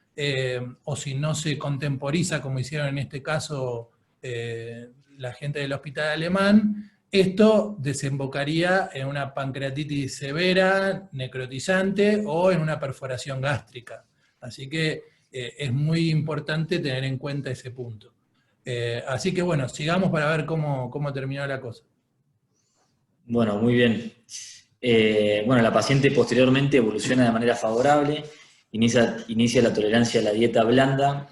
o si no se contemporiza, como hicieron en este caso la gente del Hospital Alemán, esto desembocaría en una pancreatitis severa, necrotizante, o en una perforación gástrica. Así que es muy importante tener en cuenta ese punto. Así que bueno, sigamos para ver cómo terminó la cosa. Bueno, muy bien. Bueno, la paciente posteriormente evoluciona de manera favorable, inicia la tolerancia a la dieta blanda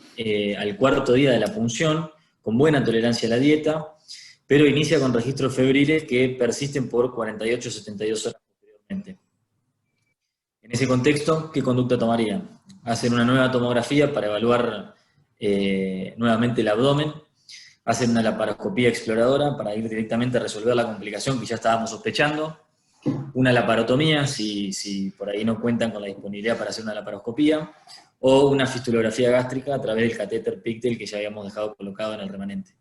al cuarto día de la punción, con buena tolerancia a la dieta, pero inicia con registros febriles que persisten por 48 o 72 horas posteriormente. En ese contexto, ¿qué conducta tomaría? Hacen una nueva tomografía para evaluar nuevamente el abdomen, hacen una laparoscopía exploradora para ir directamente a resolver la complicación que ya estábamos sospechando, una laparotomía, si por ahí no cuentan con la disponibilidad para hacer una laparoscopía, o una fistulografía gástrica a través del catéter Pictel que ya habíamos dejado colocado en el remanente.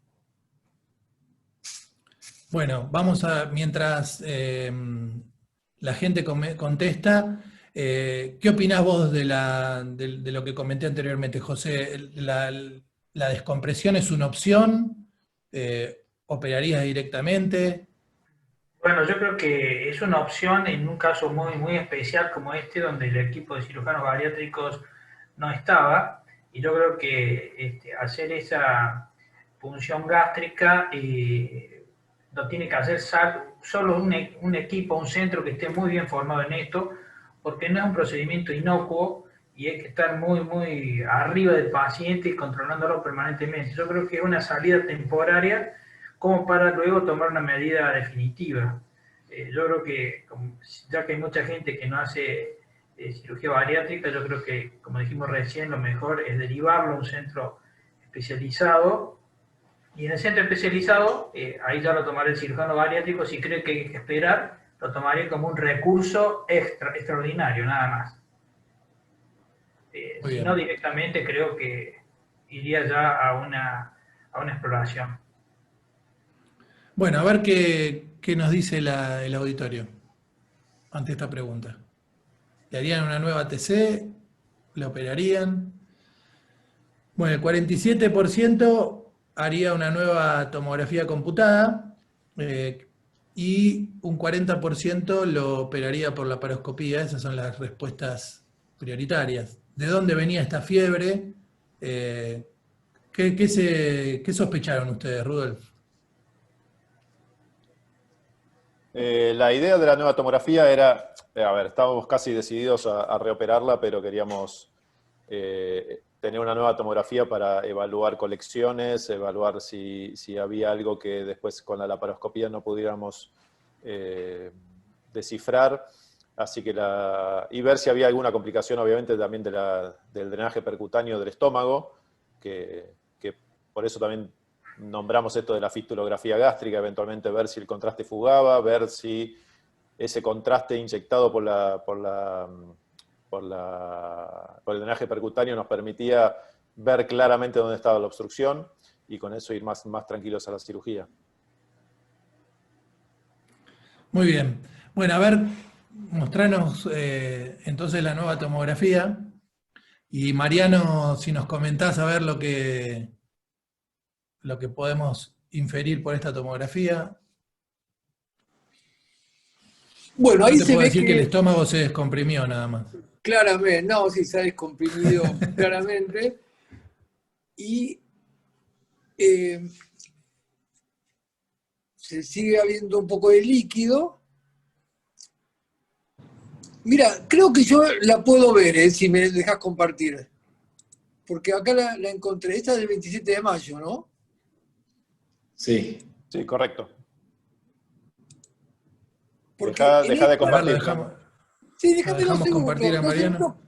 Bueno, vamos a, mientras la gente contesta, ¿qué opinás vos de lo que comenté anteriormente, José? ¿La descompresión es una opción? ¿Operarías directamente? Bueno, yo creo que es una opción en un caso muy, muy especial como este, donde el equipo de cirujanos bariátricos no estaba, y yo creo que hacer esa punción gástrica lo tiene que hacer solo un equipo, un centro que esté muy bien formado en esto, porque no es un procedimiento inocuo y hay que estar muy, muy arriba del paciente y controlándolo permanentemente. Yo creo que es una salida temporaria como para luego tomar una medida definitiva. Yo creo que, ya que hay mucha gente que no hace cirugía bariátrica, yo creo que, como dijimos recién, lo mejor es derivarlo a un centro especializado, y en el centro especializado, ahí ya lo tomará el cirujano bariátrico. Si cree que hay que esperar, lo tomaría como un recurso extraordinario, nada más. Si no, directamente creo que iría ya a una exploración. Bueno, a ver qué nos dice el auditorio ante esta pregunta. ¿Le harían una nueva TC? ¿La operarían? Bueno, el 47% haría una nueva tomografía computada y un 40% lo operaría por laparoscopía. Esas son las respuestas prioritarias. ¿De dónde venía esta fiebre? ¿Qué sospecharon ustedes, Rudolf? La idea de la nueva tomografía era, a ver, estábamos casi decididos a reoperarla, pero queríamos tener una nueva tomografía para evaluar colecciones, evaluar si había algo que después con la laparoscopía no pudiéramos descifrar, así que y ver si había alguna complicación, obviamente, también del drenaje percutáneo del estómago, que por eso también nombramos esto de la fistulografía gástrica, eventualmente ver si el contraste fugaba, ver si ese contraste inyectado por el drenaje percutáneo nos permitía ver claramente dónde estaba la obstrucción y con eso ir más tranquilos a la cirugía. Muy bien. Bueno, a ver, mostranos entonces la nueva tomografía. Y Mariano, si nos comentás a ver lo que podemos inferir por esta tomografía. Bueno, ahí no te se puedo ve decir que el estómago se descomprimió nada más. Claramente, no, sí, se ha descomprimido claramente. Y se sigue habiendo un poco de líquido. Mira, creo que yo la puedo ver, si me dejas compartir. Porque acá la encontré. Esta es del 27 de mayo, ¿no? Sí. Sí, correcto. Deja de compartir. Sí, déjame dejamos 2 segundos. compartir a Mariano.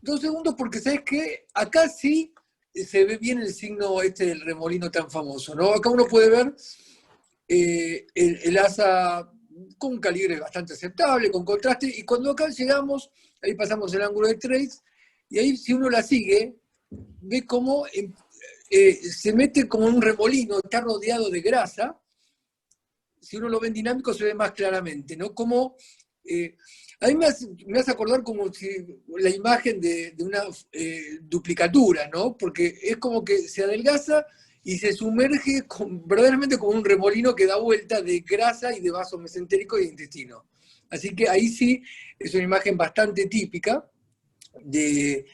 2 segundos, porque sabes que acá sí se ve bien el signo del remolino tan famoso, ¿no? Acá uno puede ver el asa con un calibre bastante aceptable, con contraste, y cuando acá llegamos, ahí pasamos el ángulo de trace, y ahí si uno la sigue, ve cómo se mete como en un remolino, está rodeado de grasa. Si uno lo ve en dinámico se ve más claramente, ¿no? Como, a mí me hace acordar como si la imagen de una duplicatura, ¿no? Porque es como que se adelgaza y se sumerge verdaderamente como un remolino que da vuelta de grasa y de vaso mesentérico y de intestino. Así que ahí sí es una imagen bastante típica de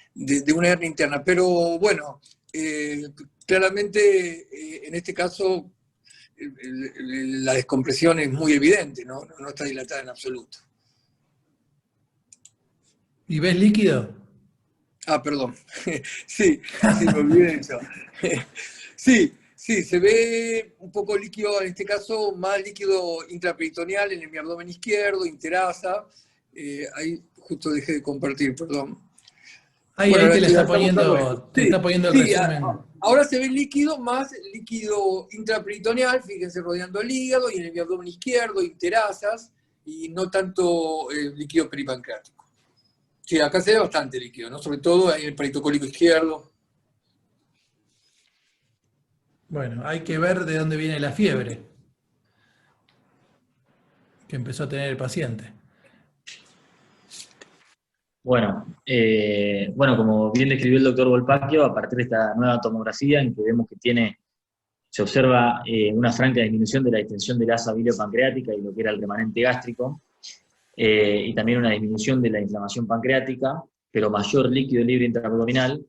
una hernia interna. Pero bueno, claramente en este caso la descompresión es muy evidente, ¿no? No está dilatada en absoluto. ¿Y ves líquido? Ah, perdón. Sí, me olvidé de eso. Sí, se ve un poco líquido, en este caso más líquido intraperitoneal en mi abdomen izquierdo, interasa. Ahí justo dejé de compartir, perdón. Ahí te la está poniendo, te está poniendo el resumen. Ahora se ve líquido, más líquido intraperitoneal, fíjense, rodeando el hígado y en el abdomen izquierdo, interasas, y no tanto líquido peripancreático. Sí, acá se ve bastante líquido, ¿no? Sobre todo en el peritocólico izquierdo. Bueno, hay que ver de dónde viene la fiebre que empezó a tener el paciente. Bueno, como bien describió el doctor Volpacchio, a partir de esta nueva tomografía en que vemos que se observa una franca disminución de la distensión de la asa biliopancreática y lo que era el remanente gástrico, y también una disminución de la inflamación pancreática, pero mayor líquido libre intraabdominal.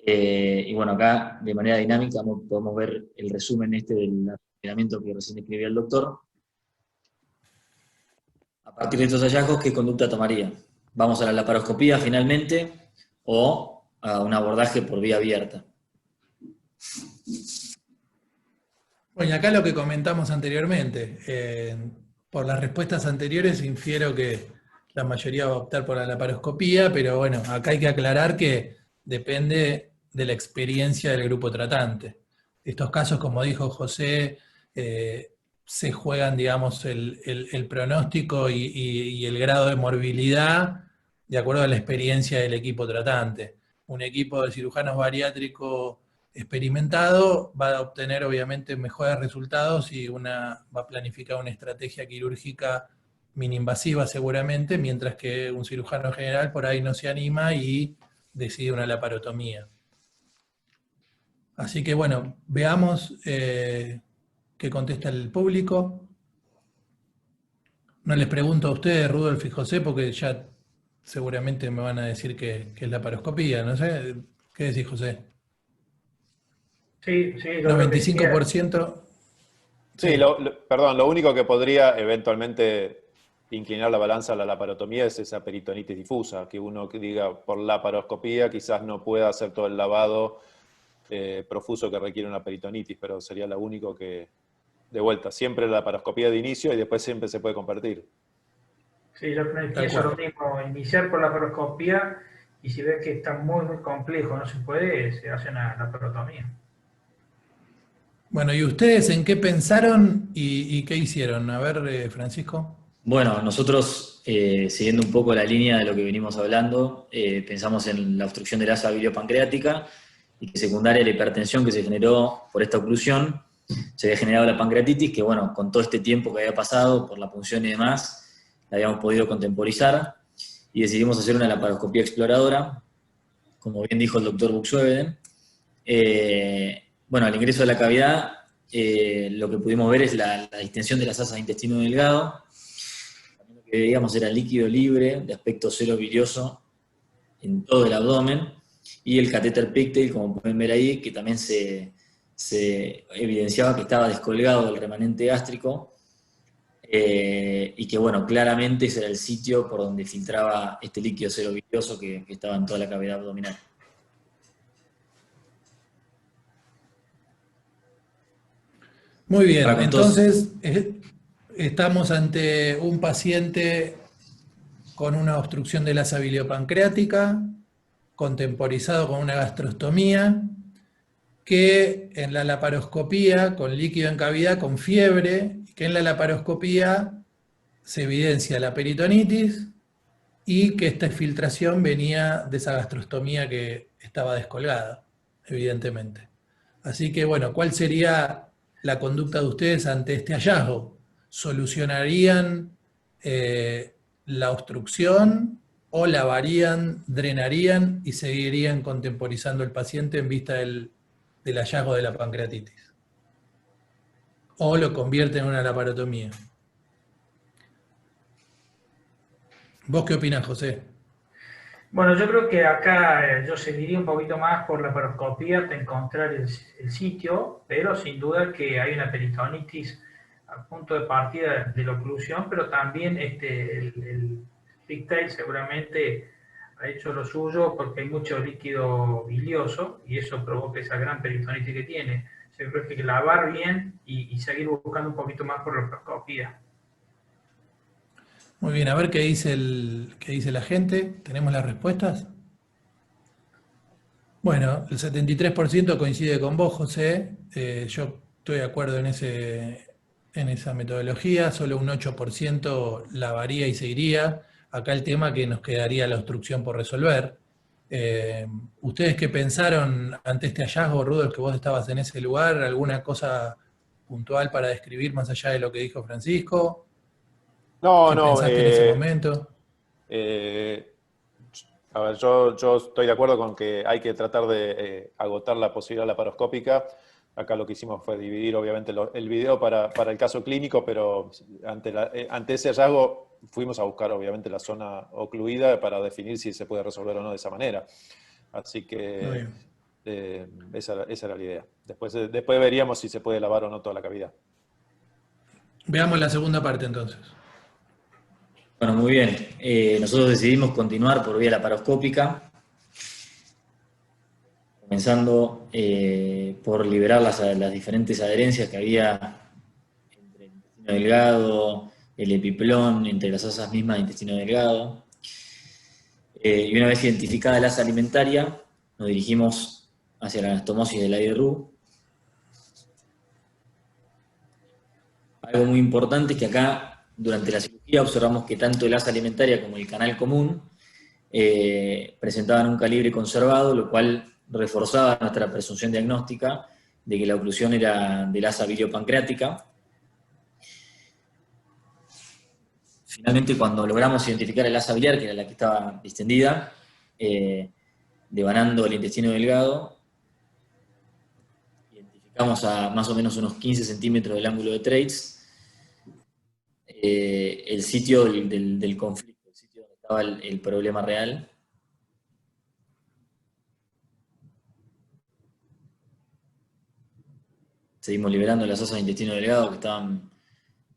Y bueno, acá de manera dinámica podemos ver el resumen del funcionamiento que recién describió el doctor. A partir de estos hallazgos, ¿qué conducta tomaría? ¿Vamos a la laparoscopía finalmente o a un abordaje por vía abierta? Bueno, acá lo que comentamos anteriormente, por las respuestas anteriores infiero que la mayoría va a optar por la laparoscopía, pero bueno, acá hay que aclarar que depende de la experiencia del grupo tratante. Estos casos, como dijo José, se juegan, digamos, el pronóstico y el grado de morbilidad de acuerdo a la experiencia del equipo tratante. Un equipo de cirujanos bariátricos experimentado va a obtener obviamente mejores resultados y va a planificar una estrategia quirúrgica mini-invasiva seguramente, mientras que un cirujano general por ahí no se anima y decide una laparotomía. Así que bueno, veamos qué contesta el público. No les pregunto a ustedes, Rudolf y José, porque ya seguramente me van a decir que es laparoscopía, no sé. ¿Qué decís, José? Sí, yo 95%. Sí, perdón, lo único que podría eventualmente inclinar la balanza a la laparotomía es esa peritonitis difusa, que uno que diga por laparoscopía quizás no pueda hacer todo el lavado profuso que requiere una peritonitis, pero sería lo único que, de vuelta, siempre la laparoscopía de inicio y después siempre se puede convertir. Sí, yo pienso lo mismo, iniciar por la laparoscopía y si ves que está muy, muy complejo, no se puede, se hace una laparotomía. Bueno, ¿y ustedes en qué pensaron y qué hicieron? A ver, Francisco. Bueno, nosotros, siguiendo un poco la línea de lo que venimos hablando, pensamos en la obstrucción del asa biliopancreática y que secundaria a la hipertensión que se generó por esta oclusión, se había generado la pancreatitis, que bueno, con todo este tiempo que había pasado por la punción y demás, la habíamos podido contemporizar y decidimos hacer una laparoscopía exploradora, como bien dijo el doctor Buxueveden. Bueno, al ingreso de la cavidad, lo que pudimos ver es la distensión de las asas de intestino delgado. También lo que veíamos era líquido libre, de aspecto cero bilioso, en todo el abdomen, y el catéter Pigtail, como pueden ver ahí, que también se evidenciaba que estaba descolgado del remanente gástrico, y que, bueno, claramente ese era el sitio por donde filtraba este líquido cero bilioso que estaba en toda la cavidad abdominal. Muy bien, entonces estamos ante un paciente con una obstrucción de la asa biliopancreática, contemporizado con una gastrostomía, que en la laparoscopía, con líquido en cavidad, con fiebre, que en la laparoscopía se evidencia la peritonitis y que esta filtración venía de esa gastrostomía que estaba descolgada, evidentemente. Así que, bueno, ¿cuál sería la conducta de ustedes ante este hallazgo? ¿Solucionarían la obstrucción o lavarían, drenarían y seguirían contemporizando el paciente en vista del hallazgo de la pancreatitis? ¿O lo convierten en una laparotomía? ¿Vos qué opinás, José? Bueno, yo creo que acá yo seguiría un poquito más por la laparoscopía hasta encontrar el sitio, pero sin duda que hay una peritonitis a punto de partida de la oclusión, pero también el pigtail seguramente ha hecho lo suyo porque hay mucho líquido bilioso y eso provoca esa gran peritonitis que tiene. Yo creo que hay que lavar bien y seguir buscando un poquito más por la laparoscopía. Muy bien, a ver qué dice la gente. ¿Tenemos las respuestas? Bueno, el 73% coincide con vos, José. Yo estoy de acuerdo en esa metodología. Solo un 8% lavaría y seguiría. Acá el tema que nos quedaría la obstrucción por resolver. ¿Ustedes qué pensaron ante este hallazgo, Rudolf, que vos estabas en ese lugar? ¿Alguna cosa puntual para describir más allá de lo que dijo Francisco? No, ¿Qué no. pensaste en ese momento? A ver, yo estoy de acuerdo con que hay que tratar de agotar la posibilidad laparoscópica. Acá lo que hicimos fue dividir, obviamente, el video para el caso clínico, pero ante ese hallazgo fuimos a buscar, obviamente, la zona ocluida para definir si se puede resolver o no de esa manera. Así Muy que bien. esa era la idea. Después veríamos si se puede lavar o no toda la cavidad. Veamos la segunda parte entonces. Bueno, muy bien. Nosotros decidimos continuar por vía laparoscópica, comenzando por liberar las diferentes adherencias que había entre el intestino delgado, el epiplón, entre las asas mismas del intestino delgado. Y una vez identificada la asa alimentaria, nos dirigimos hacia la anastomosis del IRU. Algo muy importante es que acá, durante la cirugía, observamos que tanto el asa alimentaria como el canal común presentaban un calibre conservado, lo cual reforzaba nuestra presunción diagnóstica de que la oclusión era del asa biliopancreática. Finalmente, cuando logramos identificar el asa biliar, que era la que estaba distendida, devanando el intestino delgado, identificamos a más o menos unos 15 centímetros del ángulo de Treitz el sitio del conflicto, el sitio donde estaba el problema real. Seguimos liberando las asas del intestino delgado que estaban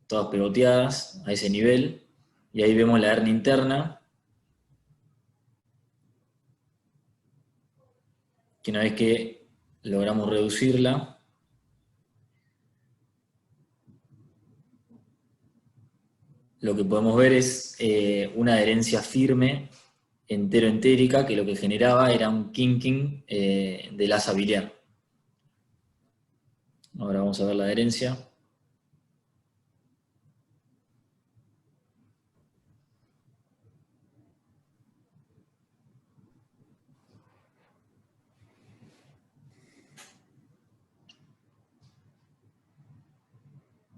todas pegoteadas a ese nivel, y ahí vemos la hernia interna, que una vez que logramos reducirla, lo que podemos ver es una adherencia firme entero-entérica, que lo que generaba era un kinking del asa biliar. Ahora vamos a ver la adherencia.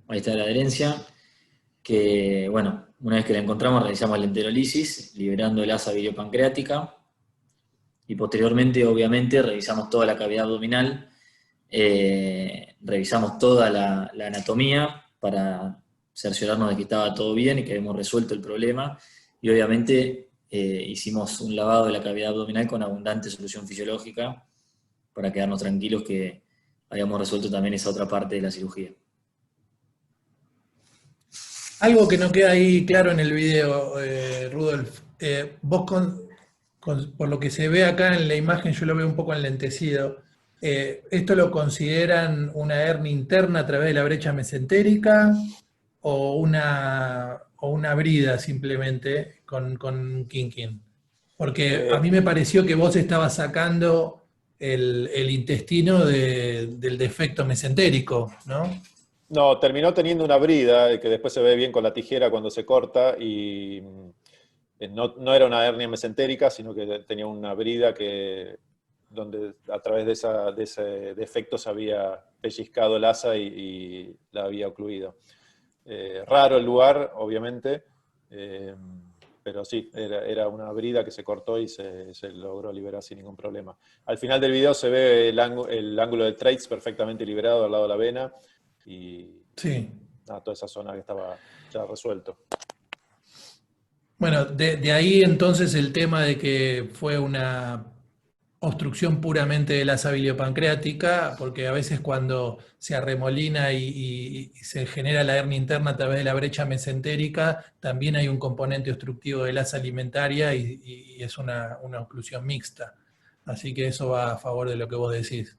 Ahí está la adherencia, que, bueno, una vez que la encontramos realizamos la enterolisis, liberando el asa biliopancreática, y posteriormente, obviamente, revisamos toda la cavidad abdominal, revisamos toda la anatomía para cerciorarnos de que estaba todo bien y que habíamos resuelto el problema, y obviamente hicimos un lavado de la cavidad abdominal con abundante solución fisiológica para quedarnos tranquilos que habíamos resuelto también esa otra parte de la cirugía. Algo que no queda ahí claro en el video, Rudolf, vos por lo que se ve acá en la imagen, yo lo veo un poco enlentecido, ¿esto lo consideran una hernia interna a través de la brecha mesentérica o una brida simplemente con kinking? Porque a mí me pareció que vos estabas sacando el intestino del defecto mesentérico, ¿no? No, terminó teniendo una brida que después se ve bien con la tijera cuando se corta, y no era una hernia mesentérica, sino que tenía una brida que donde a través de ese defecto se había pellizcado el asa y la había ocluido. Raro el lugar, obviamente, pero sí, era una brida que se cortó y se logró liberar sin ningún problema. Al final del video se ve el ángulo del trace perfectamente liberado al lado de la vena y Sí. toda esa zona que estaba ya resuelto. Bueno, de ahí entonces el tema de que fue una obstrucción puramente de la asa biliopancreática, porque a veces cuando se arremolina y se genera la hernia interna a través de la brecha mesentérica, también hay un componente obstructivo de la asa alimentaria y es una oclusión mixta. Así que eso va a favor de lo que vos decís.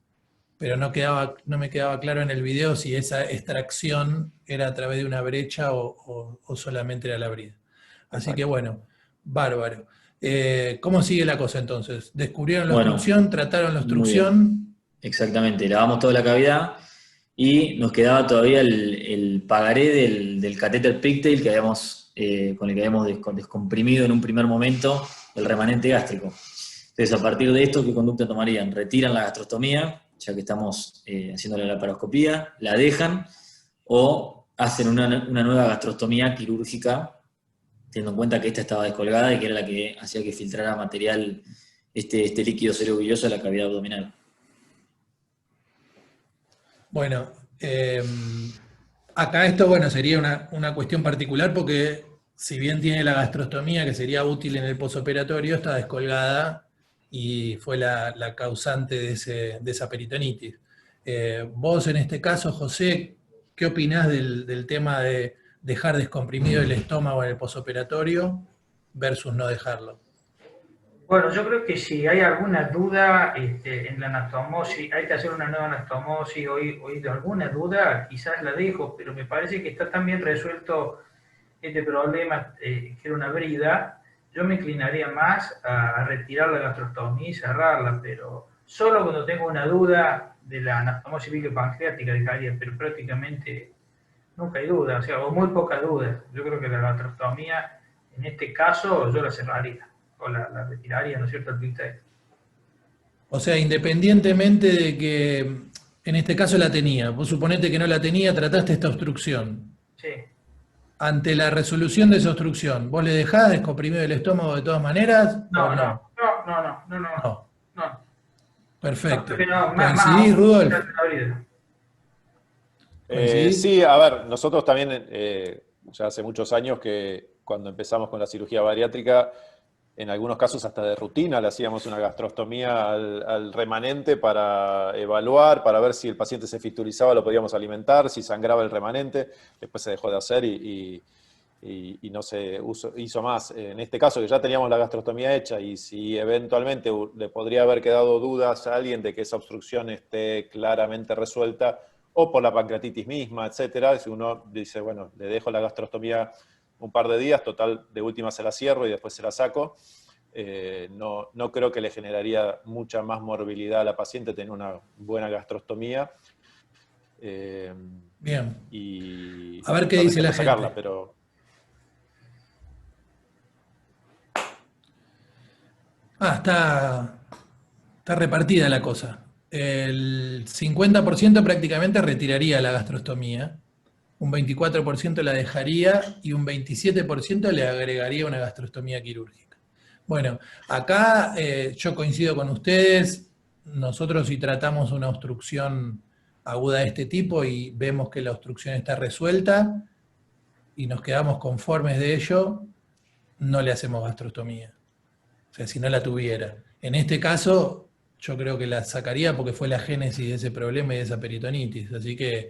Pero no me quedaba claro en el video si esa extracción era a través de una brecha o solamente era la brida. Así que bueno, bárbaro. ¿Cómo sigue la cosa entonces? ¿Descubrieron la obstrucción? ¿Trataron la obstrucción? Exactamente, lavamos toda la cavidad y nos quedaba todavía el pagaré del catéter pigtail que con el que habíamos descomprimido en un primer momento el remanente gástrico. Entonces, a partir de esto, ¿qué conducta tomarían? Retiran la gastrostomía, ya que estamos haciendo la laparoscopía, la dejan, o hacen una nueva gastrostomía quirúrgica, teniendo en cuenta que esta estaba descolgada y que era la que hacía que filtrara material, este líquido cerebrovilloso a la cavidad abdominal. Bueno, acá esto sería una cuestión particular porque si bien tiene la gastrostomía que sería útil en el posoperatorio, está descolgada y fue la causante de esa peritonitis. Vos en este caso, José, ¿qué opinás del tema de dejar descomprimido el estómago en el posoperatorio versus no dejarlo? Bueno, yo creo que si hay alguna duda en la anastomosis, hay que hacer una nueva anastomosis o de alguna duda, quizás la dejo, pero me parece que está tan bien resuelto este problema, que era una brida, yo me inclinaría más a retirar la gastrostomía y cerrarla, pero solo cuando tengo una duda de la anastomosis biliopancreática dejaría, pero prácticamente nunca hay duda, o muy pocas dudas. Yo creo que la gastrostomía, en este caso, yo la cerraría, o la retiraría, ¿no es cierto?, el pigtail. O sea, independientemente de que en este caso la tenía, vos suponete que no la tenía, trataste esta obstrucción. Sí. Ante la resolución de esa obstrucción, ¿vos le dejás descomprimido el estómago de todas maneras? No. Perfecto. No, ¿Coincidís, Rudolf? Sí, a ver, nosotros también, ya hace muchos años que cuando empezamos con la cirugía bariátrica, en algunos casos hasta de rutina le hacíamos una gastrostomía al remanente para evaluar, para ver si el paciente se fisturizaba, lo podíamos alimentar, si sangraba el remanente. Después se dejó de hacer y no se hizo más. En este caso, que ya teníamos la gastrostomía hecha y si eventualmente le podría haber quedado dudas a alguien de que esa obstrucción esté claramente resuelta, o por la pancreatitis misma, etcétera, si uno dice, bueno, le dejo la gastrostomía un par de días, total, de última se la cierro y después se la saco. No creo que le generaría mucha más morbilidad a la paciente tener una buena gastrostomía. Bien. Y a ver qué dice la gente. Pero... Está repartida la cosa. El 50% prácticamente retiraría la gastrostomía, un 24% la dejaría y un 27% le agregaría una gastrostomía quirúrgica. Bueno, acá yo coincido con ustedes, nosotros si tratamos una obstrucción aguda de este tipo y vemos que la obstrucción está resuelta y nos quedamos conformes de ello, no le hacemos gastrostomía. O sea, si no la tuviera. En este caso, yo creo que la sacaría porque fue la génesis de ese problema y de esa peritonitis. Así que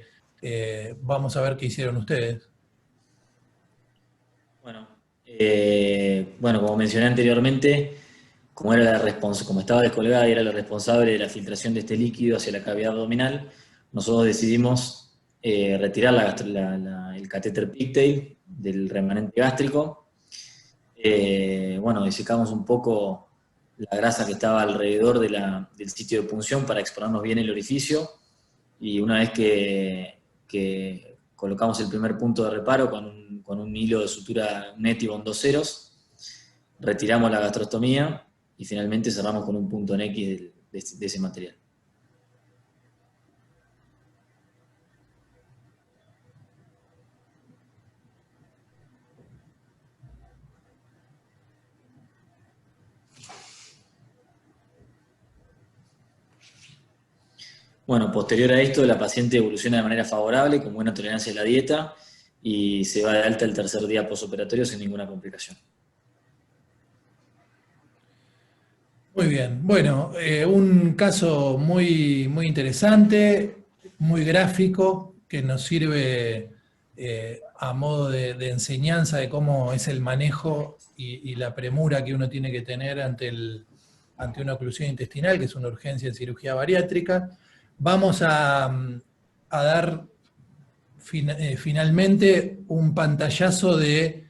vamos a ver qué hicieron ustedes. Bueno, como mencioné anteriormente, como estaba descolgada y era la responsable de la filtración de este líquido hacia la cavidad abdominal, nosotros decidimos retirar el catéter pigtail del remanente gástrico. Disecamos un poco la grasa que estaba alrededor del sitio de punción para exponernos bien el orificio, y una vez que colocamos el primer punto de reparo con un hilo de sutura Netibond 2 ceros, retiramos la gastrostomía y finalmente cerramos con un punto en X de ese material. Bueno, posterior a esto, la paciente evoluciona de manera favorable, con buena tolerancia a la dieta, y se va de alta el tercer día posoperatorio sin ninguna complicación. Muy bien. Bueno, un caso muy interesante, muy gráfico, que nos sirve a modo de enseñanza de cómo es el manejo y la premura que uno tiene que tener ante una oclusión intestinal, que es una urgencia en cirugía bariátrica. Vamos a dar finalmente un pantallazo de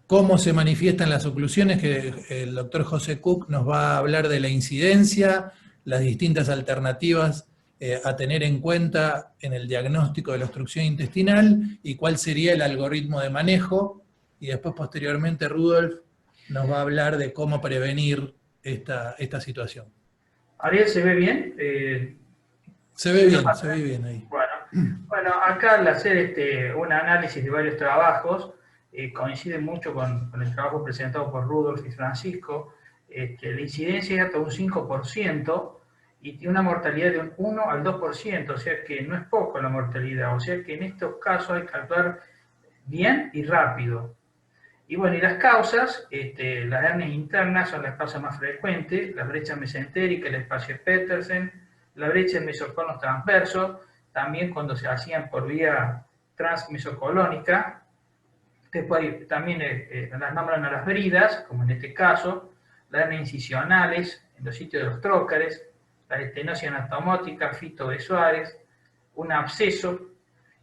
cómo se manifiestan las oclusiones, que el doctor José Cook nos va a hablar de la incidencia, las distintas alternativas a tener en cuenta en el diagnóstico de la obstrucción intestinal y cuál sería el algoritmo de manejo, y después posteriormente Rudolf nos va a hablar de cómo prevenir esta situación. Ariel, ¿se ve bien? Se ve bien ahí. Bueno, acá al hacer un análisis de varios trabajos, coincide mucho con el trabajo presentado por Rudolf y Francisco, la incidencia es hasta un 5% y tiene una mortalidad de un 1 al 2%, o sea que no es poco la mortalidad, o sea que en estos casos hay que actuar bien y rápido. Y bueno, y las causas, las hernias internas son las causas más frecuentes, la brecha mesentérica, el espacio Petersen, la brecha en mesoconos transversos, también cuando se hacían por vía transmesocolónica. Después hay también las nombran a las bridas, como en este caso, las hernias incisionales en los sitios de los trócares, la estenosis anatomótica, Fito de Suárez, un absceso,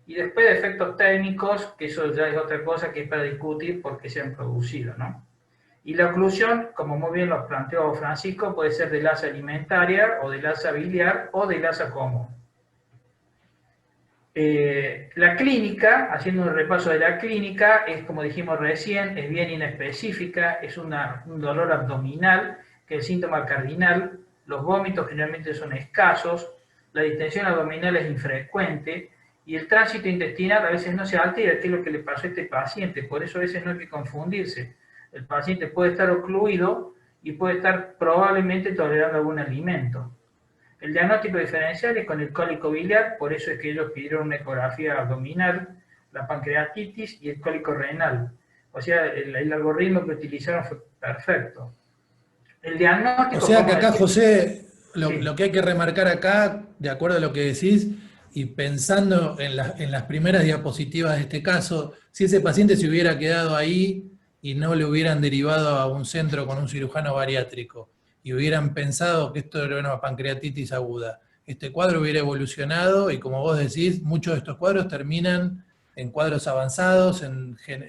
y después de efectos técnicos, que eso ya es otra cosa que es para discutir por qué se han producido, ¿no? Y la oclusión, como muy bien lo planteó Francisco, puede ser de lasa alimentaria, o de lasa biliar, o de lasa común. La clínica, haciendo un repaso de la clínica, es como dijimos recién, es bien inespecífica, es un dolor abdominal, que es el síntoma cardinal, los vómitos generalmente son escasos, la distensión abdominal es infrecuente, y el tránsito intestinal a veces no se altera, que es lo que le pasó a este paciente, por eso a veces no hay que confundirse. El paciente puede estar ocluido y puede estar probablemente tolerando algún alimento. El diagnóstico diferencial es con el cólico biliar, por eso es que ellos pidieron una ecografía abdominal, la pancreatitis y el cólico renal. O sea, el algoritmo que utilizaron fue perfecto. El diagnóstico... O sea que acá, José, sí. lo que hay que remarcar acá, de acuerdo a lo que decís, y pensando en las primeras diapositivas de este caso, si ese paciente se hubiera quedado ahí y no le hubieran derivado a un centro con un cirujano bariátrico, y hubieran pensado que esto era una pancreatitis aguda, este cuadro hubiera evolucionado, y como vos decís, muchos de estos cuadros terminan en cuadros avanzados,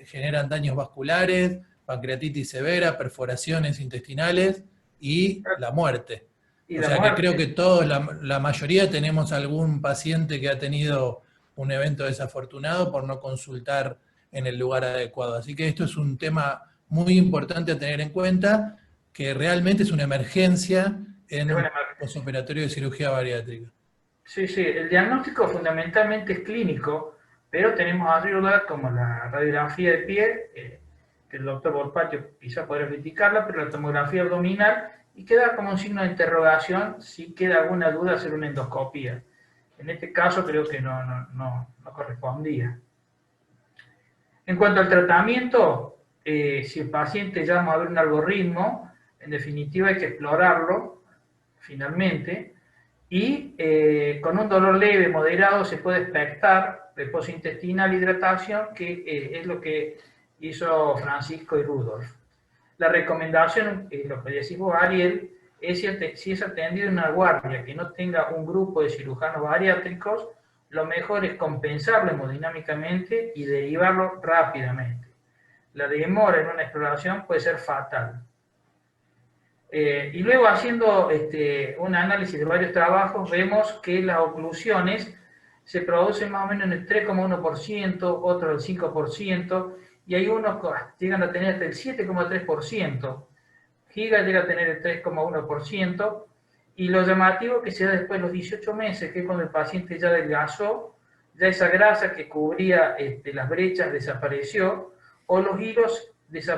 generan daños vasculares, pancreatitis severa, perforaciones intestinales y la muerte. O sea que creo que todos, la mayoría, tenemos algún paciente que ha tenido un evento desafortunado por no consultar en el lugar adecuado. Así que esto es un tema muy importante a tener en cuenta, que realmente es una emergencia en un posoperatorio de cirugía bariátrica. Sí, el diagnóstico fundamentalmente es clínico, pero tenemos arriba como la radiografía de pie, que el doctor Volpatio quizá podrá criticarla, pero la tomografía abdominal, y queda como un signo de interrogación si queda alguna duda hacer una endoscopía. En este caso creo que no correspondía. En cuanto al tratamiento, si el paciente llama a ver un algoritmo, en definitiva hay que explorarlo, finalmente, y con un dolor leve, moderado, se puede expectar reposo intestinal, hidratación, que es lo que hizo Francisco y Rudolf. La recomendación, lo que decimos Ariel, es si es atendido en una guardia que no tenga un grupo de cirujanos bariátricos, lo mejor es compensarlo hemodinámicamente y derivarlo rápidamente. La demora en una exploración puede ser fatal. Y luego, haciendo un análisis de varios trabajos, vemos que las oclusiones se producen más o menos en el 3,1%, otros el 5%, y hay unos que llegan a tener hasta el 7,3%. Giga llega a tener el 3,1%, Y lo llamativo que se da después de los 18 meses, que es cuando el paciente ya adelgazó, ya esa grasa que cubría las brechas desapareció, o los hilos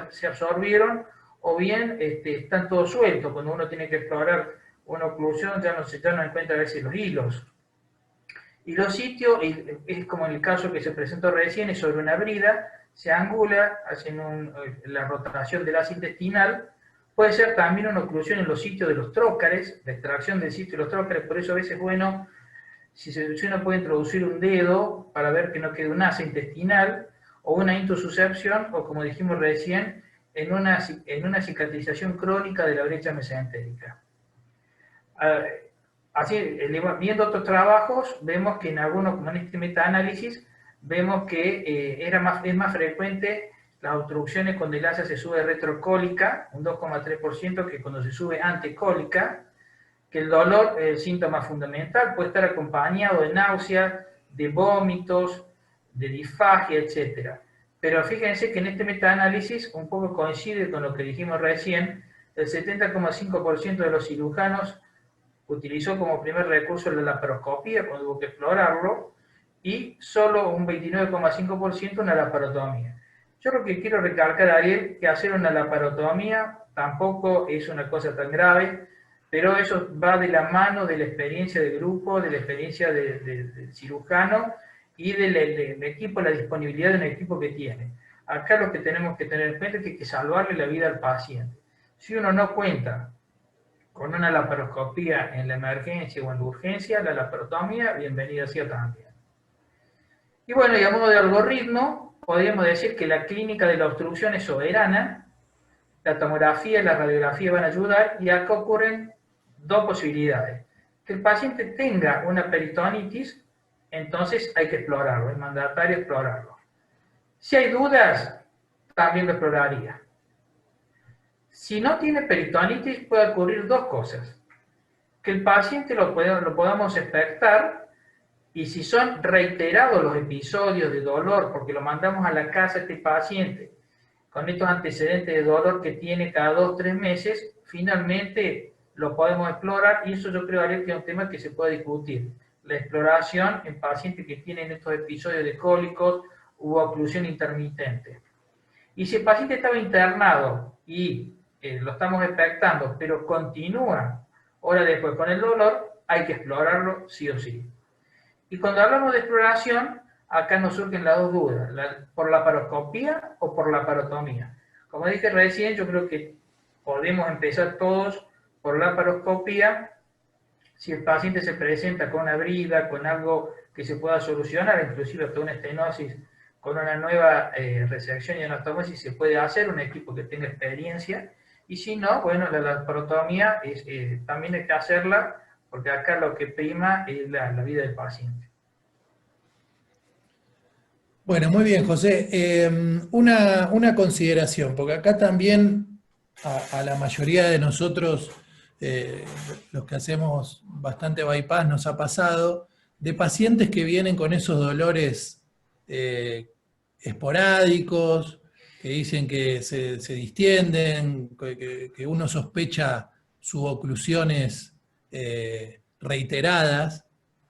se absorbieron, o bien están todos sueltos. Cuando uno tiene que explorar una oclusión, ya no encuentra a veces los hilos. Y los sitios, es como en el caso que se presentó recién, es sobre una brida, se angula, hacen la rotación del ácido intestinal. Puede ser también una oclusión en los sitios de los trócares, la extracción del sitio de los trócares, por eso a veces es bueno, si uno puede introducir un dedo para ver que no quede un asa intestinal, o una intususcepción, o como dijimos recién, en una cicatrización crónica de la brecha mesentérica. Así, viendo otros trabajos, vemos que en algunos, como en este metaanálisis, vemos que es más frecuente las obstrucciones cuando el asa se sube retrocólica, un 2,3%, que cuando se sube antecólica, que el dolor, el síntoma fundamental, puede estar acompañado de náuseas, de vómitos, de disfagia, etc. Pero fíjense que en este metaanálisis un poco coincide con lo que dijimos recién, el 70,5% de los cirujanos utilizó como primer recurso la laparoscopía cuando hubo que explorarlo, y solo un 29,5% una laparotomía. Yo lo que quiero recalcar, Ariel, que hacer una laparotomía tampoco es una cosa tan grave, pero eso va de la mano de la experiencia de grupo, de la experiencia del cirujano y del equipo, la disponibilidad de un equipo que tiene. Acá lo que tenemos que tener en cuenta es que hay que salvarle la vida al paciente. Si uno no cuenta con una laparoscopía en la emergencia o en la urgencia, la laparotomía, bienvenida sea también. Y bueno, y a modo de algoritmo, podríamos decir que la clínica de la obstrucción es soberana, la tomografía y la radiografía van a ayudar, y acá ocurren dos posibilidades. Que el paciente tenga una peritonitis, entonces hay que explorarlo, es mandatario explorarlo. Si hay dudas, también lo exploraría. Si no tiene peritonitis, puede ocurrir dos cosas. Que el paciente lo podamos expectar, y si son reiterados los episodios de dolor, porque lo mandamos a la casa este paciente, con estos antecedentes de dolor que tiene cada 2 o 3 meses, finalmente lo podemos explorar, y eso yo creo que es un tema que se puede discutir. La exploración en pacientes que tienen estos episodios de cólicos u oclusión intermitente. Y si el paciente estaba internado y lo estamos expectando, pero continúa horas después con el dolor, hay que explorarlo sí o sí. Y cuando hablamos de exploración, acá nos surgen las dos dudas, por laparoscopía o por laparotomía. Como dije recién, yo creo que podemos empezar todos por laparoscopía, si el paciente se presenta con una brida, con algo que se pueda solucionar, inclusive hasta una estenosis, con una nueva resección y anastomosis, se puede hacer, un equipo que tenga experiencia, y si no, bueno, la laparotomía también hay que hacerla, porque acá lo que prima es la vida del paciente. Bueno, muy bien, José. Una consideración, porque acá también a la mayoría de nosotros, los que hacemos bastante bypass, nos ha pasado de pacientes que vienen con esos dolores esporádicos, que dicen que se distienden, que uno sospecha suboclusiones reiteradas.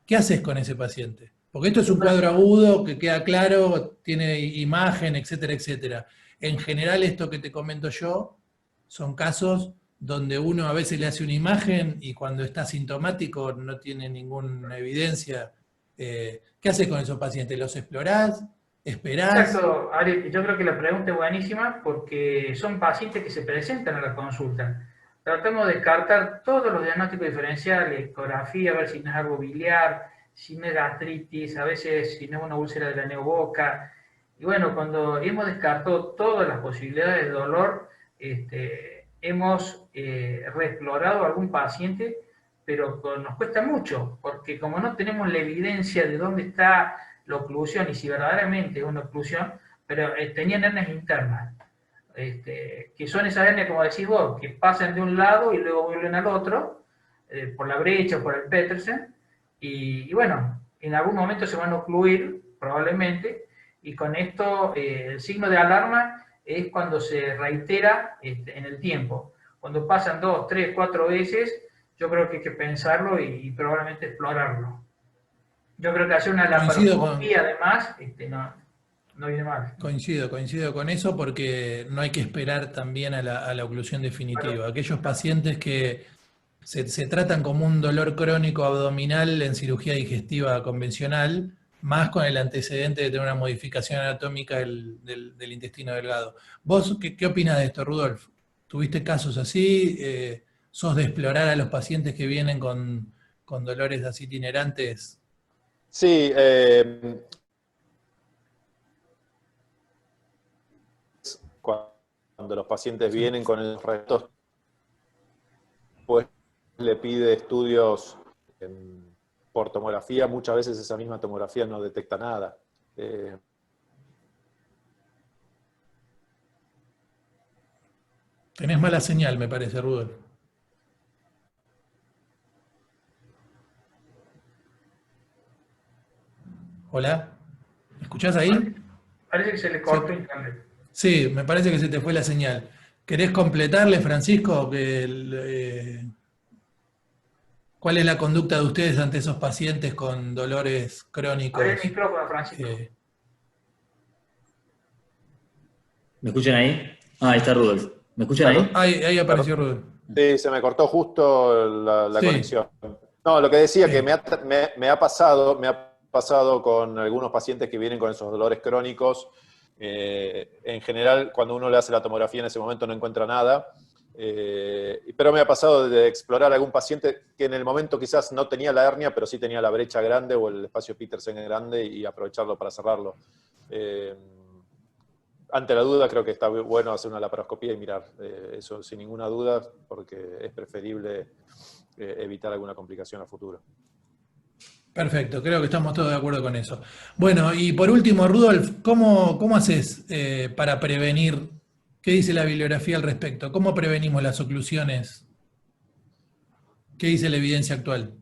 ¿Qué haces con ese paciente? Porque esto es un cuadro agudo que queda claro, tiene imagen, etcétera, etcétera. En general, esto que te comento yo son casos donde uno a veces le hace una imagen y cuando está sintomático no tiene ninguna evidencia. ¿Qué haces con esos pacientes? ¿Los explorás? ¿Esperás? Exacto, Ari, yo creo que la pregunta es buenísima porque son pacientes que se presentan a la consulta. Tratamos de descartar todos los diagnósticos diferenciales, ecografía, a ver si no es algo biliar, si no es gastritis, a veces si no es una úlcera de la neoboca. Y bueno, cuando hemos descartado todas las posibilidades de dolor, hemos reexplorado a algún paciente, pero nos cuesta mucho, porque como no tenemos la evidencia de dónde está la oclusión y si verdaderamente es una oclusión, pero tenían hernias internas, que son esas hernias, como decís vos, que pasan de un lado y luego vuelven al otro, por la brecha, por el Petersen, y bueno, en algún momento se van a ocluir, probablemente, y con esto el signo de alarma es cuando se reitera en el tiempo. Cuando pasan 2, 3, 4 veces, yo creo que hay que pensarlo y probablemente explorarlo. Yo creo que hacer una Coincido con, laparoscopía además no viene mal. coincido con eso porque no hay que esperar también a la oclusión Claro, definitiva. Aquellos pacientes que se tratan como un dolor crónico abdominal en cirugía digestiva convencional, más con el antecedente de tener una modificación anatómica del intestino delgado. ¿Vos qué opinas de esto, Rudolf? ¿Tuviste casos así? ¿Sos de explorar a los pacientes que vienen con dolores así itinerantes? Sí, cuando los pacientes Sí. vienen con los restos, pues le pide estudios por tomografía, muchas veces esa misma tomografía no detecta nada. Tenés mala señal, me parece, Rudolf. Hola, ¿me escuchás ahí? parece que se le cortó internet. Sí, me parece que se te fue la señal. ¿Querés completarle, Francisco, cuál es la conducta de ustedes ante esos pacientes con dolores Abre el crónicos? micrófono, Francisco. Eh, ¿Me escuchan ahí? Ah, ahí está Rudolf. ¿Me escuchan ahí? ahí apareció Rudolf. Sí, se me cortó justo la Sí, conexión. No, lo que decía que sí. me ha pasado con algunos pacientes que vienen con esos dolores crónicos. En general, cuando uno le hace la tomografía en ese momento no encuentra nada. Pero me ha pasado de explorar algún paciente que en el momento quizás no tenía la hernia, pero sí tenía la brecha grande o el espacio Petersen grande y aprovecharlo para cerrarlo. Ante la duda creo que está bueno hacer una laparoscopía y mirar eso sin ninguna duda, porque es preferible evitar alguna complicación a futuro. Perfecto, creo que estamos todos de acuerdo con eso. Bueno, y por último, Rudolf, ¿cómo haces para prevenir? ¿Qué dice la bibliografía al respecto? ¿Cómo prevenimos las oclusiones? ¿Qué dice la evidencia actual?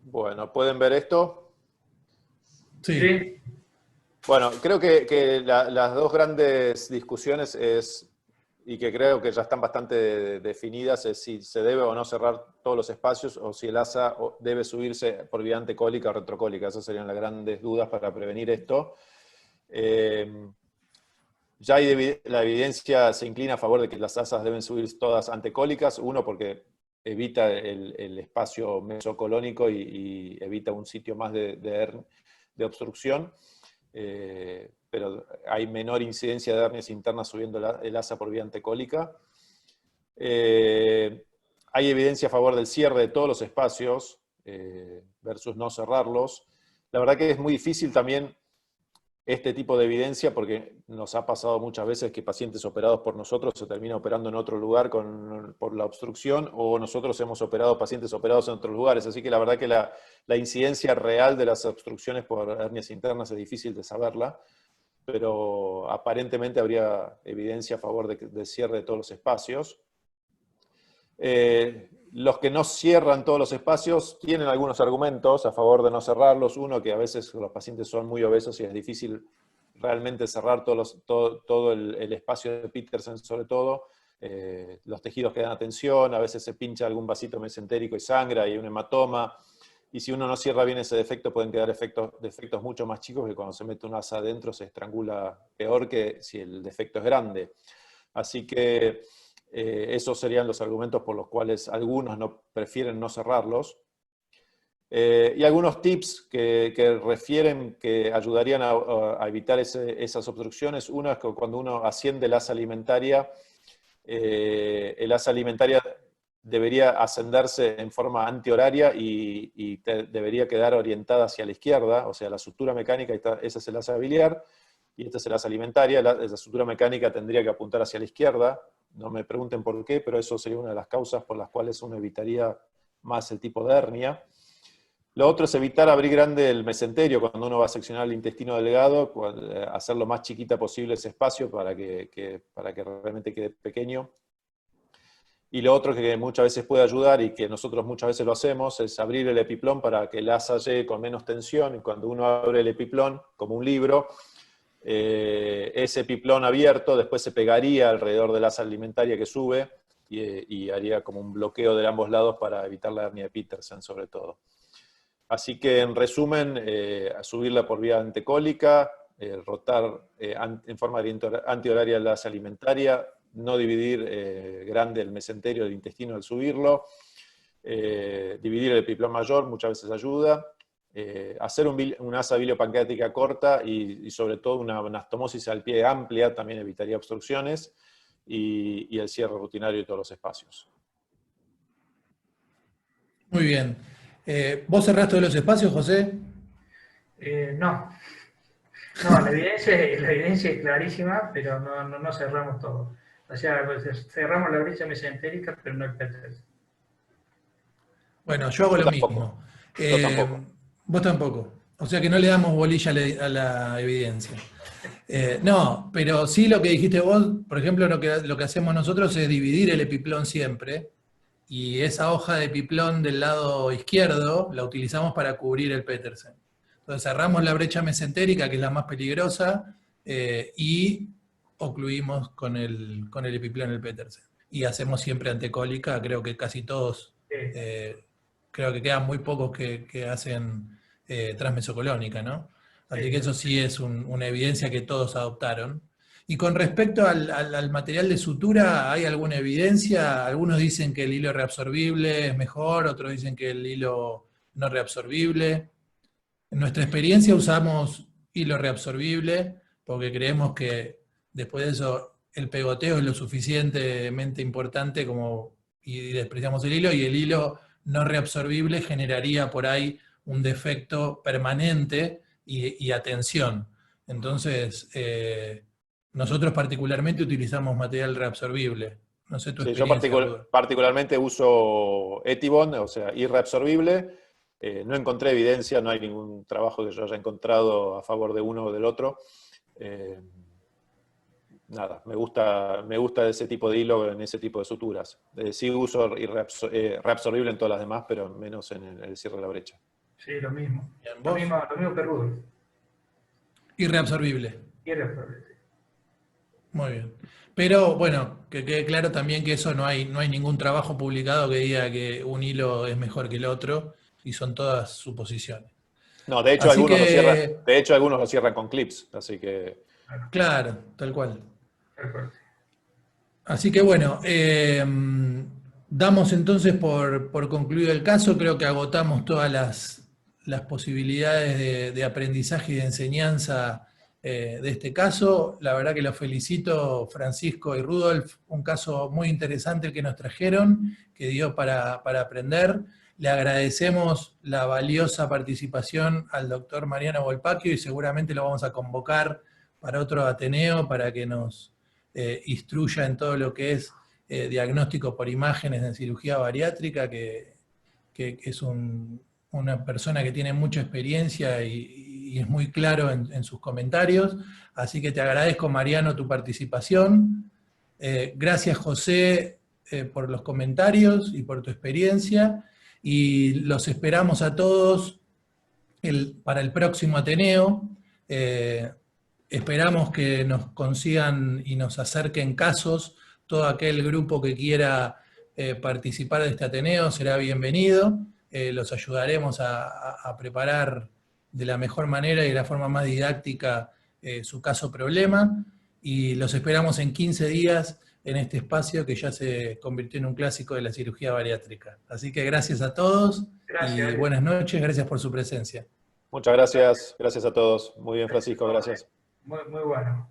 Bueno, ¿pueden ver esto? Sí, Sí, Bueno, creo que las dos grandes discusiones y que creo que ya están bastante definidas, es si se debe o no cerrar todos los espacios o si el asa debe subirse por vía antecólica o retrocólica. Esas serían las grandes dudas para prevenir esto. Ya la evidencia se inclina a favor de que las asas deben subir todas antecólicas, uno porque evita el espacio mesocolónico y evita un sitio más de obstrucción. Pero hay menor incidencia de hernias internas subiendo el asa por vía antecólica. Hay evidencia a favor del cierre de todos los espacios versus no cerrarlos. La verdad que es muy difícil también este tipo de evidencia porque nos ha pasado muchas veces que pacientes operados por nosotros se terminan operando en otro lugar por la obstrucción, o nosotros hemos operado pacientes operados en otros lugares. Así que la verdad que la incidencia real de las obstrucciones por hernias internas es difícil de saberla, pero aparentemente habría evidencia a favor de cierre de todos los espacios. Los que no cierran todos los espacios tienen algunos argumentos a favor de no cerrarlos. Uno, que a veces los pacientes son muy obesos y es difícil realmente cerrar todo el espacio de Petersen, sobre todo. Los tejidos quedan a tensión, a veces se pincha algún vasito mesentérico y sangra, y un hematoma. Y si uno no cierra bien ese defecto, pueden quedar defectos mucho más chicos, que cuando se mete un asa adentro se estrangula peor que si el defecto es grande. Así que esos serían los argumentos por los cuales algunos prefieren no cerrarlos. Y algunos tips que refieren que ayudarían a evitar esas obstrucciones. Uno es que cuando uno asciende el asa alimentaria debería ascenderse en forma antihoraria y debería quedar orientada hacia la izquierda, o sea, la sutura mecánica, esa es el asa biliar, y esta es el asa alimentaria. La sutura mecánica tendría que apuntar hacia la izquierda. No me pregunten por qué, pero eso sería una de las causas por las cuales uno evitaría más el tipo de hernia. Lo otro es evitar abrir grande el mesenterio cuando uno va a seccionar el intestino delgado, hacerlo más chiquita posible ese espacio para que realmente quede pequeño. Y lo otro que muchas veces puede ayudar, y que nosotros muchas veces lo hacemos, es abrir el epiplón para que el asa llegue con menos tensión. Y cuando uno abre el epiplón, como un libro, ese epiplón abierto después se pegaría alrededor del asa alimentaria que sube, y haría como un bloqueo de ambos lados para evitar la hernia de Petersen sobre todo. Así que en resumen, subirla por vía antecólica, rotar en forma antihoraria la asa alimentaria, no dividir grande el mesenterio del intestino al subirlo, dividir el epiplón mayor muchas veces ayuda, hacer una asa biliopancreática corta y sobre todo una anastomosis al pie amplia también evitaría obstrucciones, y el cierre rutinario de todos los espacios. Muy bien. ¿Vos cerrás todos los espacios, José? No. No, la evidencia es clarísima, pero no cerramos todo. O sea, cerramos la brecha mesentérica, pero no el Petersen. Bueno, yo hago Yo lo tampoco. mismo. Yo tampoco. Vos tampoco. O sea que no le damos bolilla a la evidencia. No, pero sí lo que dijiste vos, por ejemplo, lo que hacemos nosotros es dividir el epiplón siempre, y esa hoja de epiplón del lado izquierdo la utilizamos para cubrir el Petersen. Entonces cerramos la brecha mesentérica, que es la más peligrosa, y ocluimos con el epiplón el Petersen. Y hacemos siempre antecólica, creo que casi todos, creo que quedan muy pocos que hacen transmesocolónica, ¿no? Así que eso sí es una evidencia que todos adoptaron. Y con respecto al material de sutura, ¿hay alguna evidencia? Algunos dicen que el hilo reabsorbible es mejor, otros dicen que el hilo no reabsorbible. En nuestra experiencia usamos hilo reabsorbible porque creemos que después de eso el pegoteo es lo suficientemente importante y despreciamos el hilo no reabsorbible generaría por ahí un defecto permanente y atención. Entonces, nosotros particularmente utilizamos material reabsorbible. No sé tu experiencia. Yo particularmente uso Etibond, o sea, irreabsorbible. No encontré evidencia, no hay ningún trabajo que yo haya encontrado a favor de uno o del otro. Nada, me gusta ese tipo de hilo en ese tipo de suturas. Sí uso reabsorbible en todas las demás, pero menos en el cierre de la brecha. Sí, lo mismo. Bien, Lo mismo que Rudolf. Irreabsorbible. Irreabsorbible. Muy bien. Pero bueno, que quede claro también que eso no hay ningún trabajo publicado que diga que un hilo es mejor que el otro, y son todas suposiciones. No, de hecho, algunos lo cierran con clips, así que... Claro, tal cual. Así que bueno, damos entonces por concluido el caso. Creo que agotamos todas las posibilidades de aprendizaje y de enseñanza de este caso. La verdad que los felicito, Francisco y Rudolf, un caso muy interesante el que nos trajeron, que dio para aprender. Le agradecemos la valiosa participación al doctor Mariano Volpacchio y seguramente lo vamos a convocar para otro Ateneo para que nos instruya en todo lo que es diagnóstico por imágenes en cirugía bariátrica, que es una persona que tiene mucha experiencia y es muy claro en sus comentarios. Así que te agradezco, Mariano, tu participación. Gracias, José, por los comentarios y por tu experiencia. Y los esperamos a todos para el próximo Ateneo. Esperamos que nos consigan y nos acerquen casos. Todo aquel grupo que quiera participar de este Ateneo será bienvenido. Los ayudaremos a preparar de la mejor manera y de la forma más didáctica su caso problema. Y los esperamos en 15 días en este espacio que ya se convirtió en un clásico de la cirugía bariátrica. Así que gracias a todos. Gracias. Y buenas noches, gracias por su presencia. Muchas gracias a todos. Muy bien, Francisco, gracias. Muy bueno.